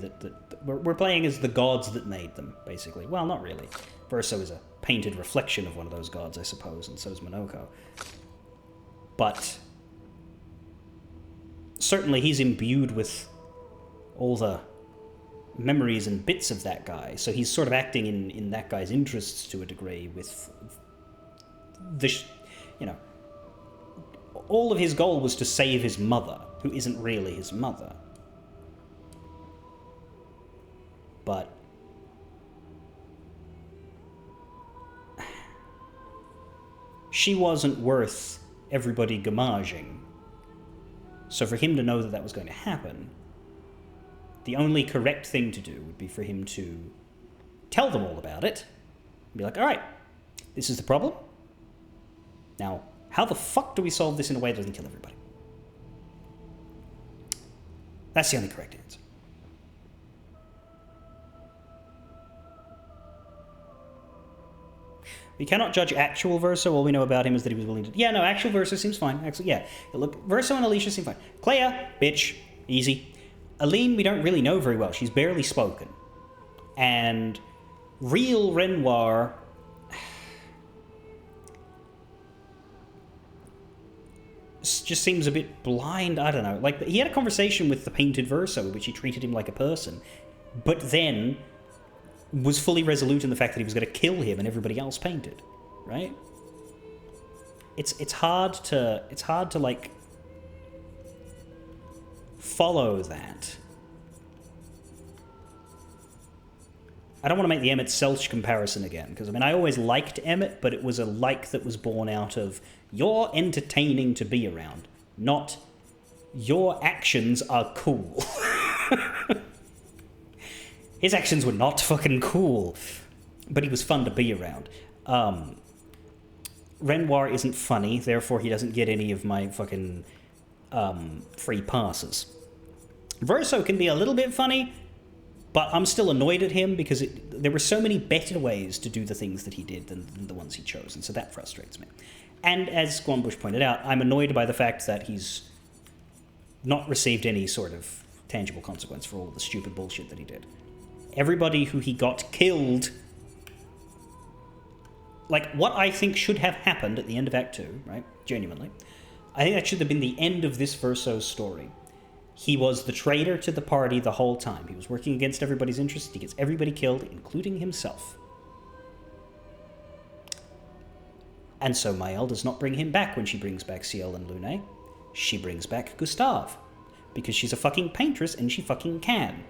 we're playing as the gods that made them, basically. Well, not really. Verso is a painted reflection of one of those gods, I suppose, and so is Monoko. But certainly he's imbued with all the memories and bits of that guy, so he's sort of acting in that guy's interests to a degree with all of his goal was to save his mother, who isn't really his mother. But she wasn't worth everybody gommaging. So for him to know that that was going to happen, the only correct thing to do would be for him to tell them all about it and be like, all right, this is the problem. Now, how the fuck do we solve this in a way that doesn't kill everybody? That's the only correct answer. We cannot judge actual Verso. All we know about him is that he was willing to... Yeah, no, actual Verso seems fine. Actually, yeah. Look, Verso and Alicia seem fine. Clair, bitch. Easy. Aline, we don't really know very well. She's barely spoken. And real Renoir just seems a bit blind. I don't know. Like, he had a conversation with the painted Verso, which he treated him like a person, but then was fully resolute in the fact that he was going to kill him and everybody else painted, right? It's hard to like follow that. I don't want to make the Emmett Selch comparison again, because I mean I always liked Emmett, but it was a like that was born out of you're entertaining to be around, not your actions are cool. His actions were not fucking cool, but he was fun to be around. Renoir isn't funny, therefore he doesn't get any of my fucking free passes. Verso can be a little bit funny, but I'm still annoyed at him because there were so many better ways to do the things that he did than the ones he chose, and so that frustrates me. And as Gormbush pointed out, I'm annoyed by the fact that he's not received any sort of tangible consequence for all the stupid bullshit that he did. Everybody who he got killed... Like, what I think should have happened at the end of Act 2, right? Genuinely. I think that should have been the end of this Verso's story. He was the traitor to the party the whole time. He was working against everybody's interests. He gets everybody killed, including himself. And so Maëlle does not bring him back when she brings back Ciel and Lune. She brings back Gustave. Because she's a fucking paintress and she fucking can.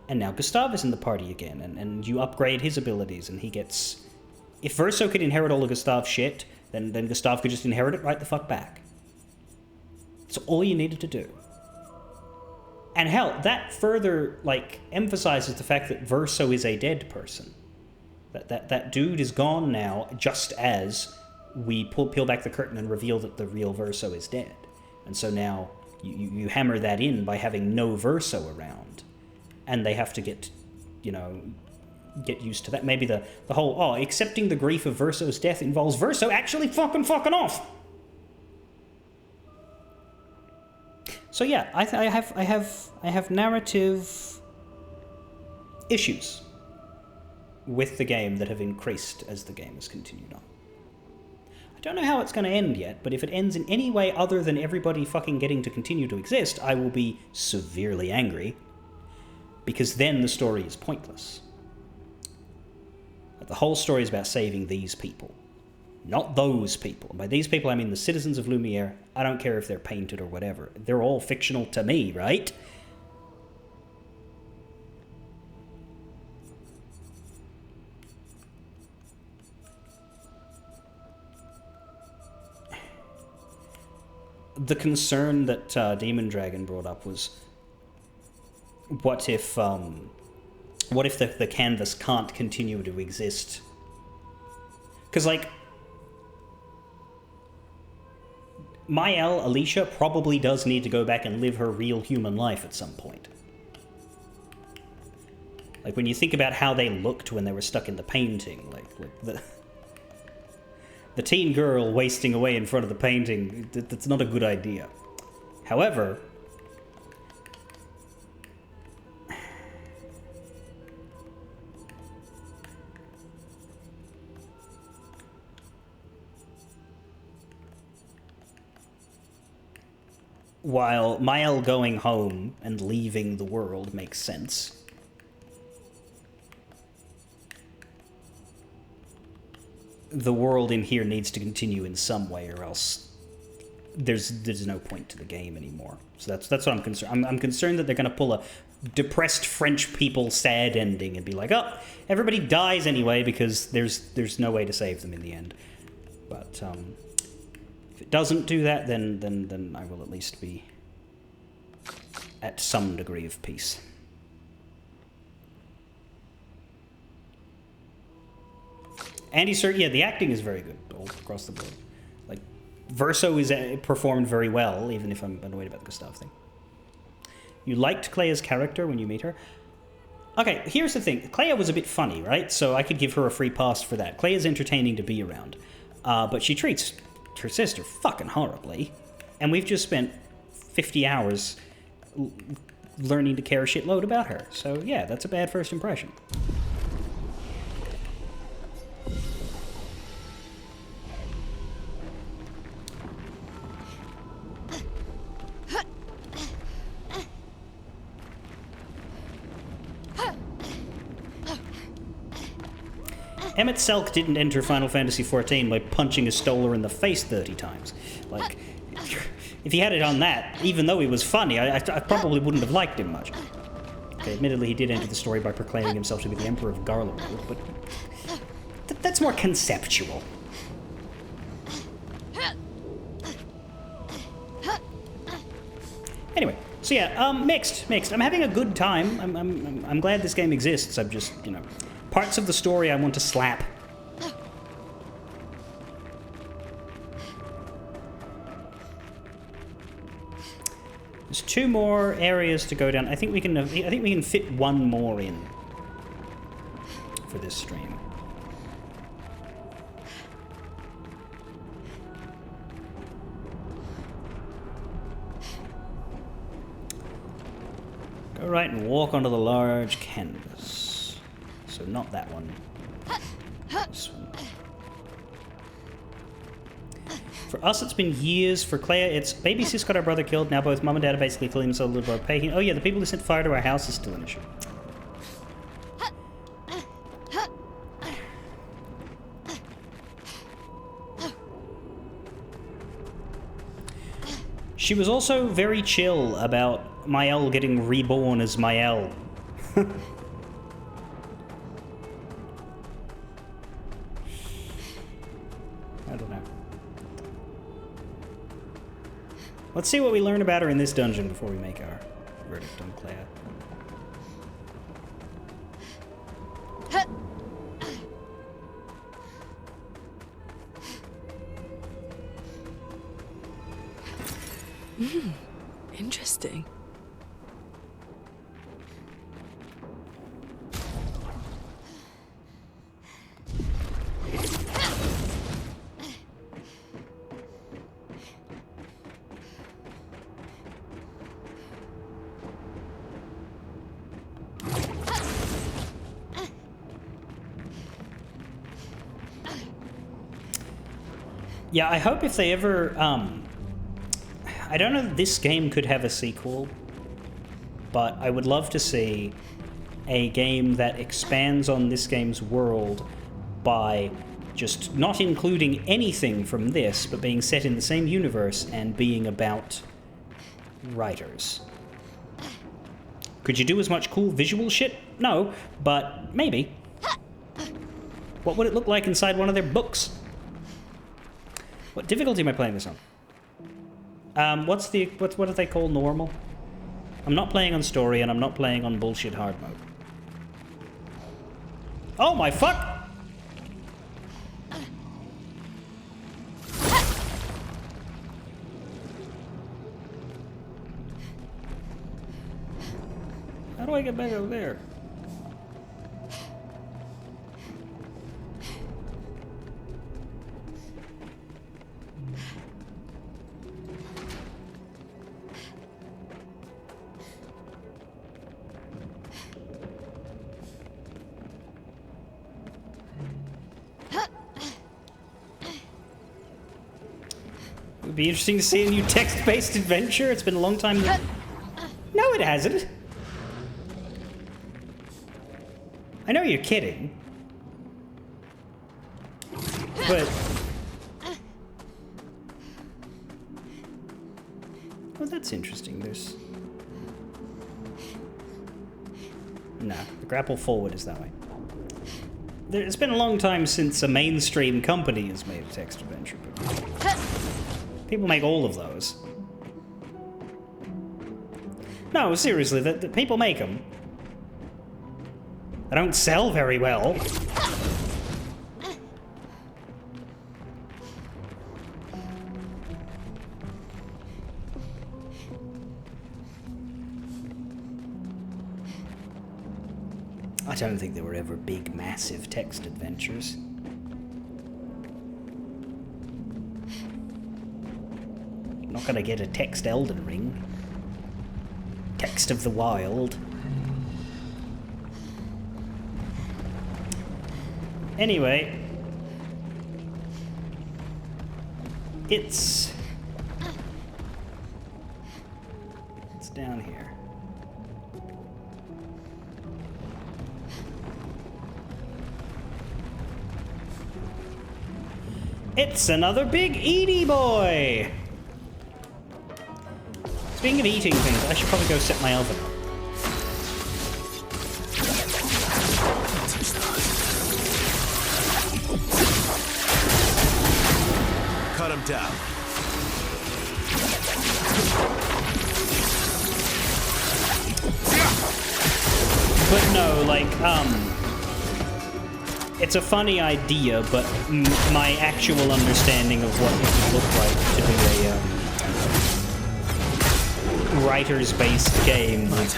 And now Gustave is in the party again, and you upgrade his abilities, and he gets... If Verso could inherit all of Gustave's shit, then Gustave could just inherit it right the fuck back. That's all you needed to do. And hell, that further, like, emphasizes the fact that Verso is a dead person. That dude is gone now, just as we peel back the curtain and reveal that the real Verso is dead. And so now you hammer that in by having no Verso around. And they have to get used to that. Maybe the whole, accepting the grief of Verso's death involves Verso actually fucking off. So yeah, I have narrative issues with the game that have increased as the game has continued on. I don't know how it's going to end yet, but if it ends in any way other than everybody fucking getting to continue to exist, I will be severely angry. Because then the story is pointless. The whole story is about saving these people. Not those people. And by these people, I mean the citizens of Lumiere. I don't care if they're painted or whatever. They're all fictional to me, right? The concern that Demon Dragon brought up was... What if the canvas can't continue to exist? Because, like, Maëlle, Alicia, probably does need to go back and live her real human life at some point. Like, when you think about how they looked when they were stuck in the painting, like the teen girl wasting away in front of the painting, that's not a good idea. However... While Maëlle going home and leaving the world makes sense, the world in here needs to continue in some way, or else there's no point to the game anymore. So that's what I'm concerned. I'm concerned that they're going to pull a depressed French people sad ending and be like, oh, everybody dies anyway because there's no way to save them in the end. But if it doesn't do that, then I will at least be at some degree of peace. Andy Serkis, yeah, the acting is very good all across the board. Like, Verso is performed very well, even if I'm annoyed about the Gustave thing. You liked Claire's character when you meet her? Okay, here's the thing. Claire was a bit funny, right? So I could give her a free pass for that. Claire's entertaining to be around. But she treats her sister fucking horribly. And we've just spent 50 hours learning to care a shitload about her. So yeah, that's a bad first impression. Emmett Selk didn't enter Final Fantasy XIV by punching a Stolar in the face 30 times. Like, if he had it on that, even though he was funny, I probably wouldn't have liked him much. Okay, admittedly, he did enter the story by proclaiming himself to be the Emperor of Garlemald, but that's more conceptual. Anyway, so yeah, mixed. I'm having a good time. I'm glad this game exists. I'm just, you know, parts of the story I want to slap. There's 2 more areas to go down. I think we can fit 1 more in for this stream. Go right and walk onto the large canvas. So not that one. This one. For us, it's been years. For Claire, it's baby sis got our brother killed. Now both mum and dad are basically killing themselves by paying. Oh yeah, the people who set fire to our house is still an issue. She was also very chill about Mael getting reborn as Mael. I don't know. Let's see what we learn about her in this dungeon before we make our verdict on Claire. Interesting. Yeah, I hope if they ever, I don't know if this game could have a sequel, but I would love to see a game that expands on this game's world by just not including anything from this, but being set in the same universe and being about writers. Could you do as much cool visual shit? No, but maybe. What would it look like inside one of their books? What difficulty am I playing this on? What do they call normal? I'm not playing on story, and I'm not playing on bullshit hard mode. Oh my fuck! How do I get back over there? It would be interesting to see a new text-based adventure. It's been a long time. No, it hasn't. I know you're kidding. But... well, that's interesting. There's... no, the grapple forward is that way. It's been a long time since a mainstream company has made a text adventure. But people make all of those. No, seriously, the people make them. They don't sell very well. I don't think there were ever big, massive text adventures. not gonna get a text Elden Ring. Text of the Wild. Anyway. It's down here. It's another big eaty boy! Speaking of eating things, I should probably go set my oven up. Cut him down. But no, like, it's a funny idea, but my actual understanding of what it would look like to do a writers-based game with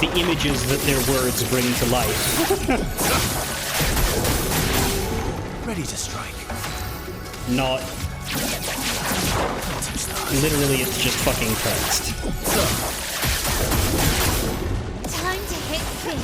the images that their words bring to life. Ready to strike. Not... Literally, it's just fucking text. Time to hit big.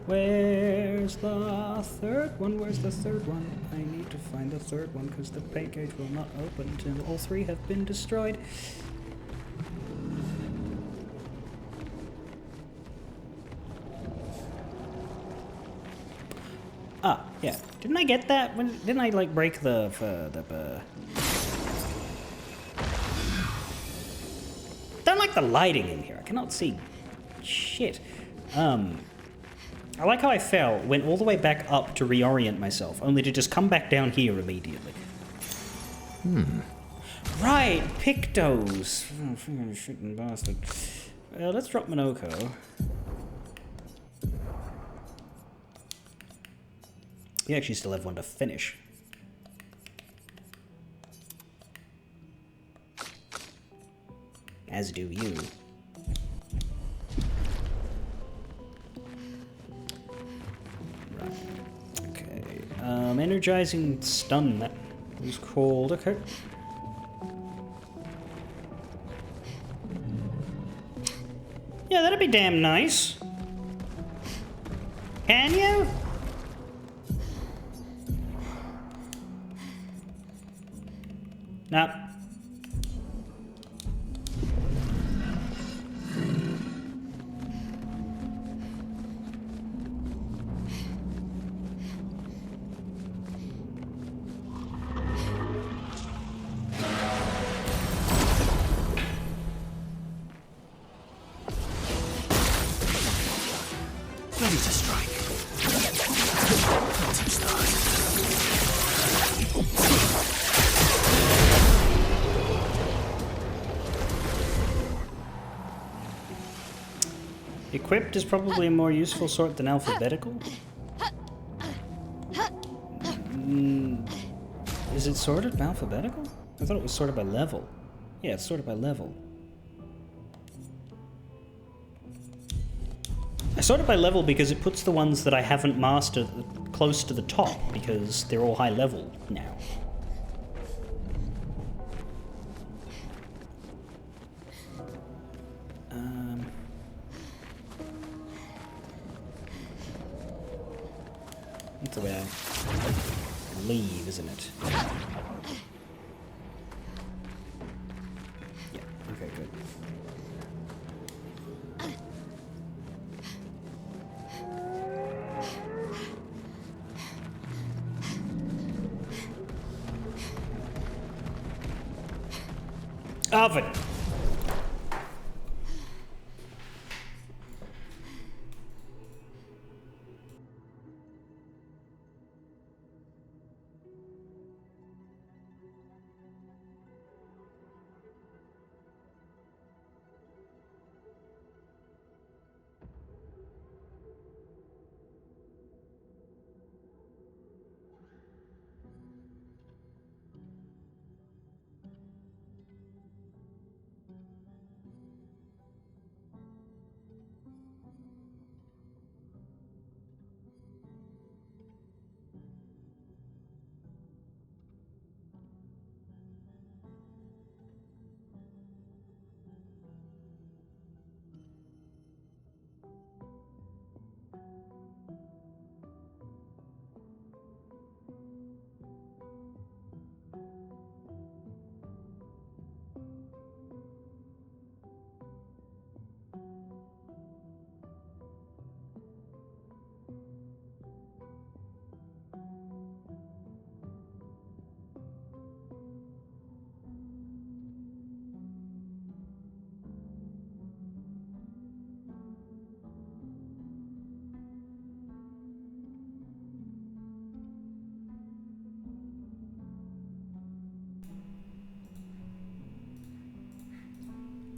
Where's the third one? Where's the third one? I need to find the third one because the package will not open until all three have been destroyed. Ah, yeah. Didn't I get that? Didn't I, like, break the Don't like the lighting in here. I cannot see shit. I like how I fell, went all the way back up to reorient myself, only to just come back down here immediately. Right, Pictos. Oh, shitting bastard. Let's drop Minoko. You actually still have one to finish. As do you. Energizing stun, that was called. Okay. Yeah, that'd be damn nice. Can you? Nope. Ready to strike. Let him start. Equipped is probably a more useful sort than alphabetical. Is it sorted by alphabetical? I thought it was sorted by level. Yeah, it's sorted by level. I sort it by level because it puts the ones that I haven't mastered close to the top, because they're all high level now. That's the way I leave, isn't it? Yeah, okay, good. Oven.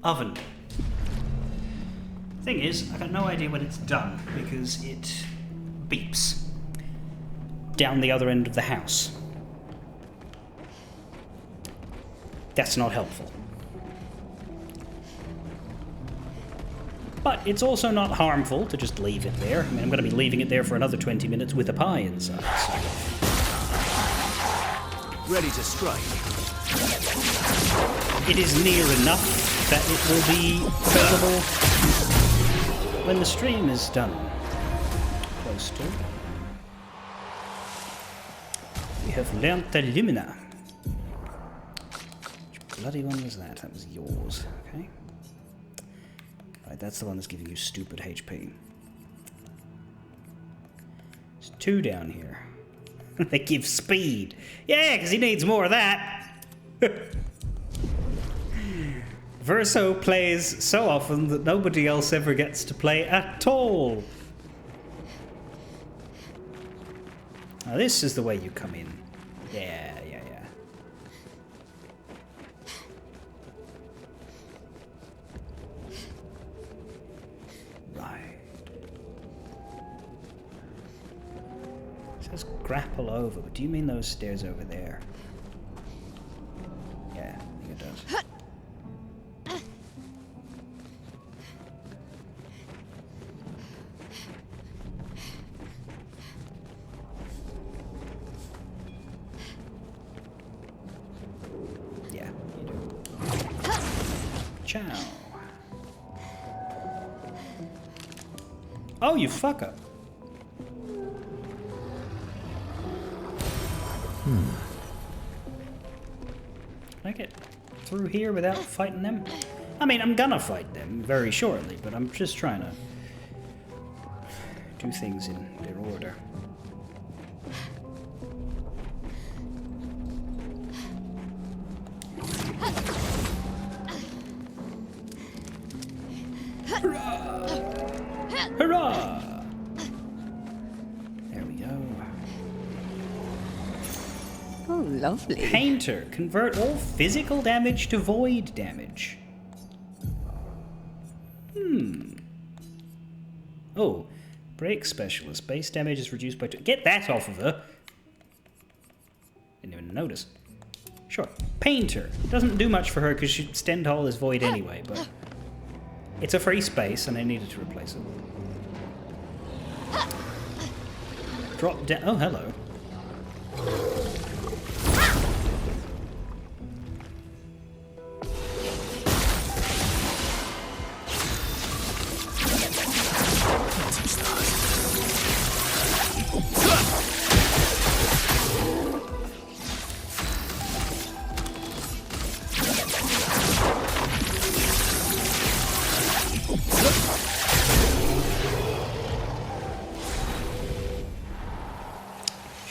oven. Thing is, I got no idea when it's done because it beeps down the other end of the house. That's not helpful. But it's also not harmful to just leave it there. I mean, I'm going to be leaving it there for another 20 minutes with a pie inside. So. Ready to strike. It is near enough that it will be available when the stream is done. Close to. We have learnt the Lumina. Which bloody one was that? That was yours. Okay. Right, that's the one that's giving you stupid HP. There's 2 down here. They give speed. Yeah, because he needs more of that. Verso plays so often that nobody else ever gets to play at all. Now this is the way you come in. Yeah. Right. It says grapple over, but do you mean those stairs over there? Yeah, I think it does. Ciao. Oh, you fucker. Can I get through here without fighting them? I mean, I'm gonna fight them very shortly, but I'm just trying to do things in their order. Hurrah! There we go. Oh, lovely. Painter. Convert all physical damage to void damage. Oh. Break specialist. Base damage is reduced by 2. Get that off of her. Didn't even notice. Sure. Painter. Doesn't do much for her because Stendhal is void anyway, but it's a free space and I needed to replace it. Drop down. Oh, hello.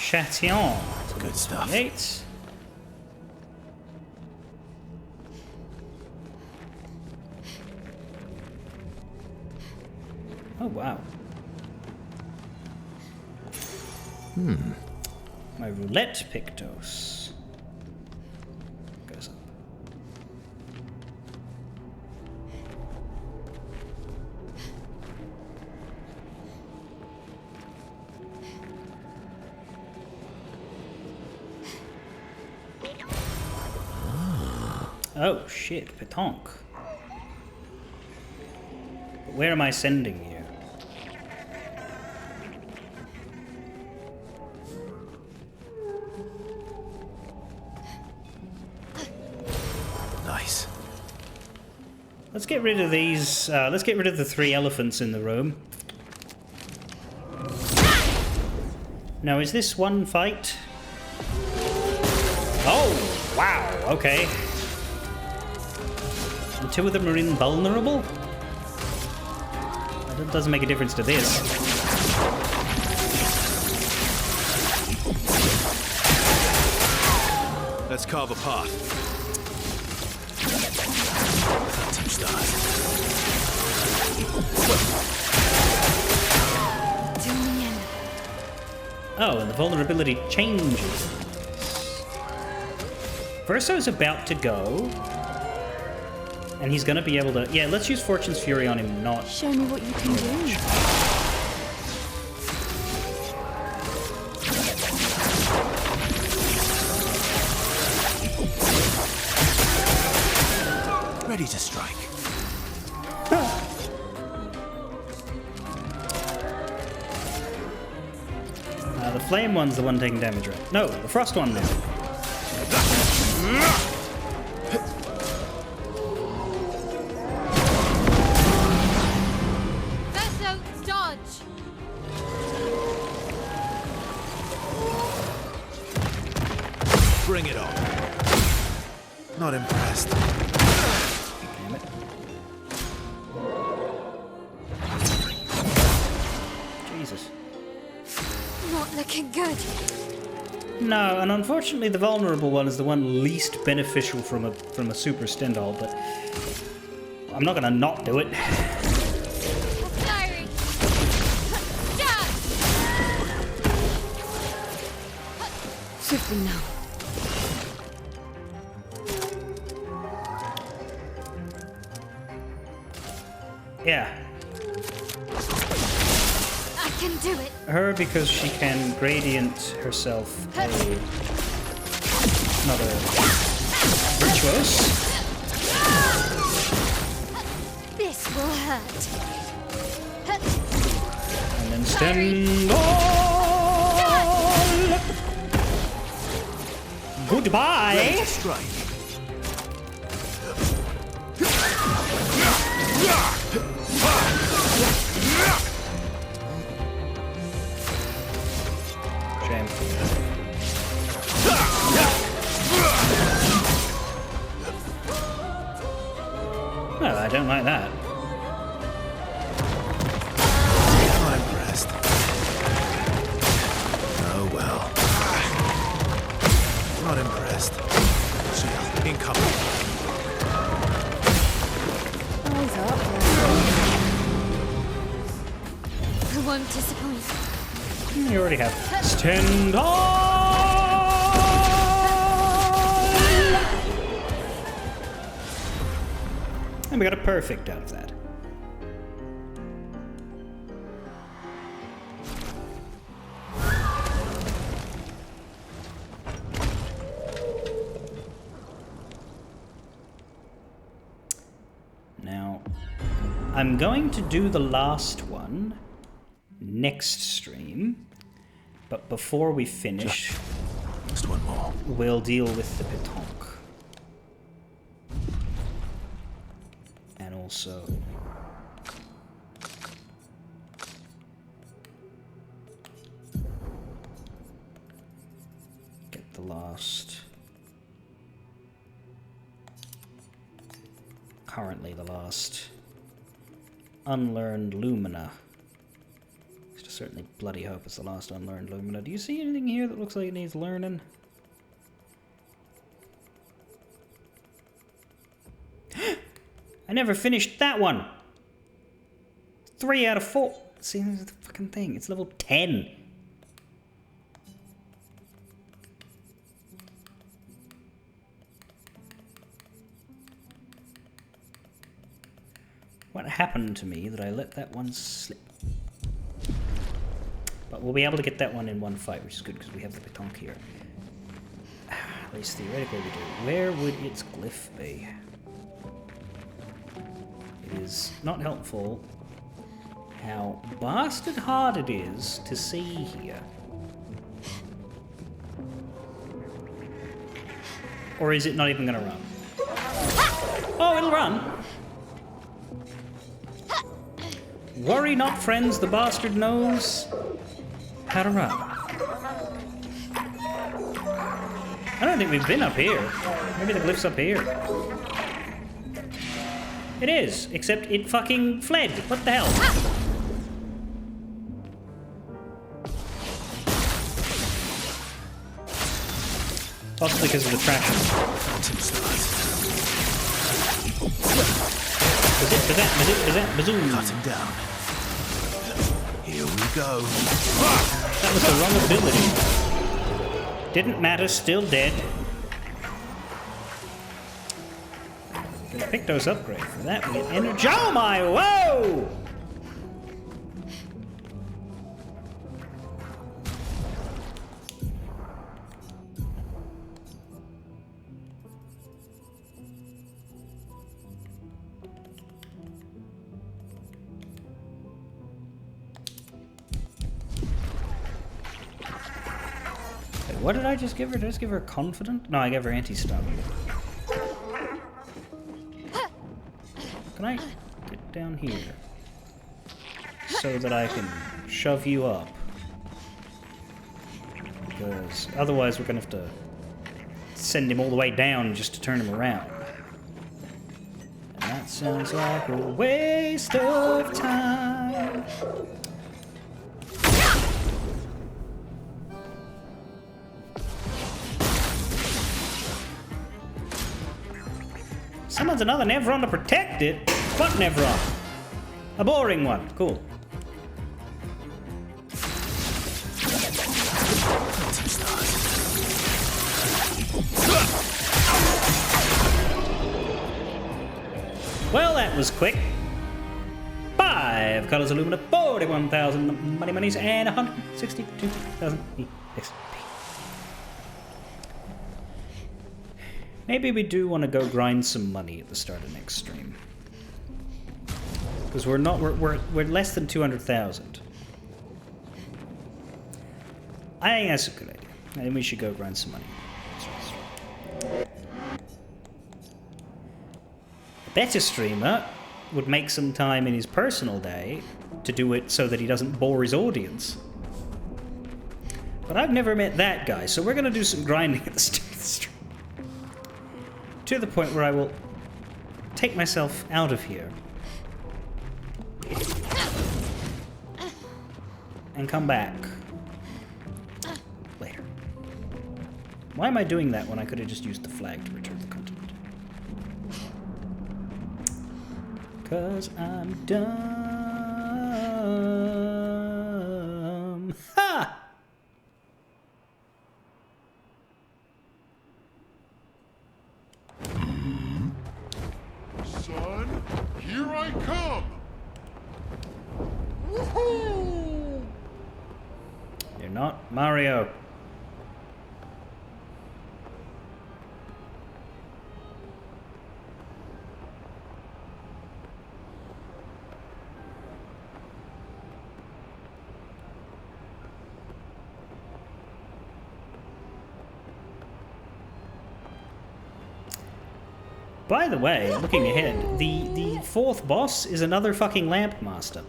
Chatillon. Good stuff. 8. Oh, wow. My roulette Pictos goes up. Oh shit, Petonk. But where am I sending you? Nice. Let's get rid of these, let's get rid of the 3 elephants in the room. Now, is this one fight? Oh, wow, okay. And 2 of them are invulnerable? That doesn't make a difference to this. Let's carve a path. Phantom stars. Oh, and the vulnerability changes. Verso's about to go And he's gonna be able to... Yeah, let's use Fortune's Fury on him, not... Show me what you can do. Ready to strike. The flame one's the one taking damage, right? No, the frost one now. Verso, dodge! Bring it on. Not impressed. Damn it. Jesus. Not looking good. No, and unfortunately the vulnerable one is the one least beneficial from a super Stendhal, but I'm not gonna not do it. Diary. Dodge! Swiftly now. Yeah. I can do it. Her because she can gradient herself another virtuos. This will hurt. And then Stendhal! Ready Goodbye! to strike. Shame. Well, I don't like that. Not impressed. Oh well. Not impressed. Shield incoming. Eyes up. I won't disappoint. You already have Stendhal! And we got a perfect out of that. Now, I'm going to do the last one next stream, but before we finish, Just one more. we'll deal with the pétanque. And also... get the last... currently the last unlearned Lumina. I certainly bloody hope it's the last unlearned Lumina. Do you see anything here that looks like it needs learning? I never finished that one! 3 out of 4. See, this is the fucking thing. It's level 10. What happened to me that I let that one slip? But we'll be able to get that one in one fight, which is good because we have the pétanque here. At least theoretically we do. Where would its glyph be? It is not helpful how bastard hard it is to see here. Or is it not even gonna run? Oh, it'll run! Worry not, friends, the bastard knows how to run. I don't think we've been up here. Maybe the glyph's up here. It is, except it fucking fled. What the hell? Possibly because of the traction. Phantom stars. Bazoom. Cut him down. Here we go. That was the wrong ability. Didn't matter, still dead. Gonna Pictos upgrade. For that, we get energy. Oh my, whoa! What did I just give her? Did I just give her confident? No, I gave her anti-stun. Can I get down here? So that I can shove you up. Because otherwise we're gonna have to send him all the way down just to turn him around. And that sounds like a waste of time. Someone's another Nevron to protect it. What Nevron? A boring one. Cool. Well, that was quick. 5 colors Illumina, 41,000 money monies, and 162,000 EXP. Maybe we do want to go grind some money at the start of next stream. Because we're less than 200,000. I think that's a good idea. I think we should go grind some money. A better streamer would make some time in his personal day to do it so that he doesn't bore his audience. But I've never met that guy, so we're going to do some grinding at the start of the stream. To the point where I will take myself out of here and come back later. Why am I doing that when I could have just used the flag to return the continent? Because I'm dumb. Ha! Son, here I come! Woohoo! You're not Mario. By the way, looking ahead, the fourth boss is another fucking lamp master.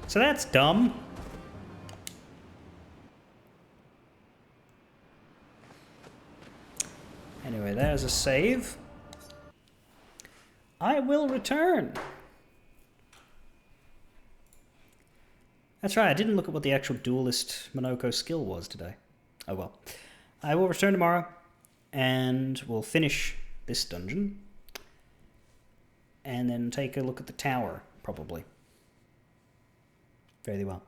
So that's dumb. Anyway, there's a save. I will return. That's right, I didn't look at what the actual duelist Monoko skill was today. Oh well. I will return tomorrow, and we'll finish this dungeon, and then take a look at the tower, probably. Fairly well.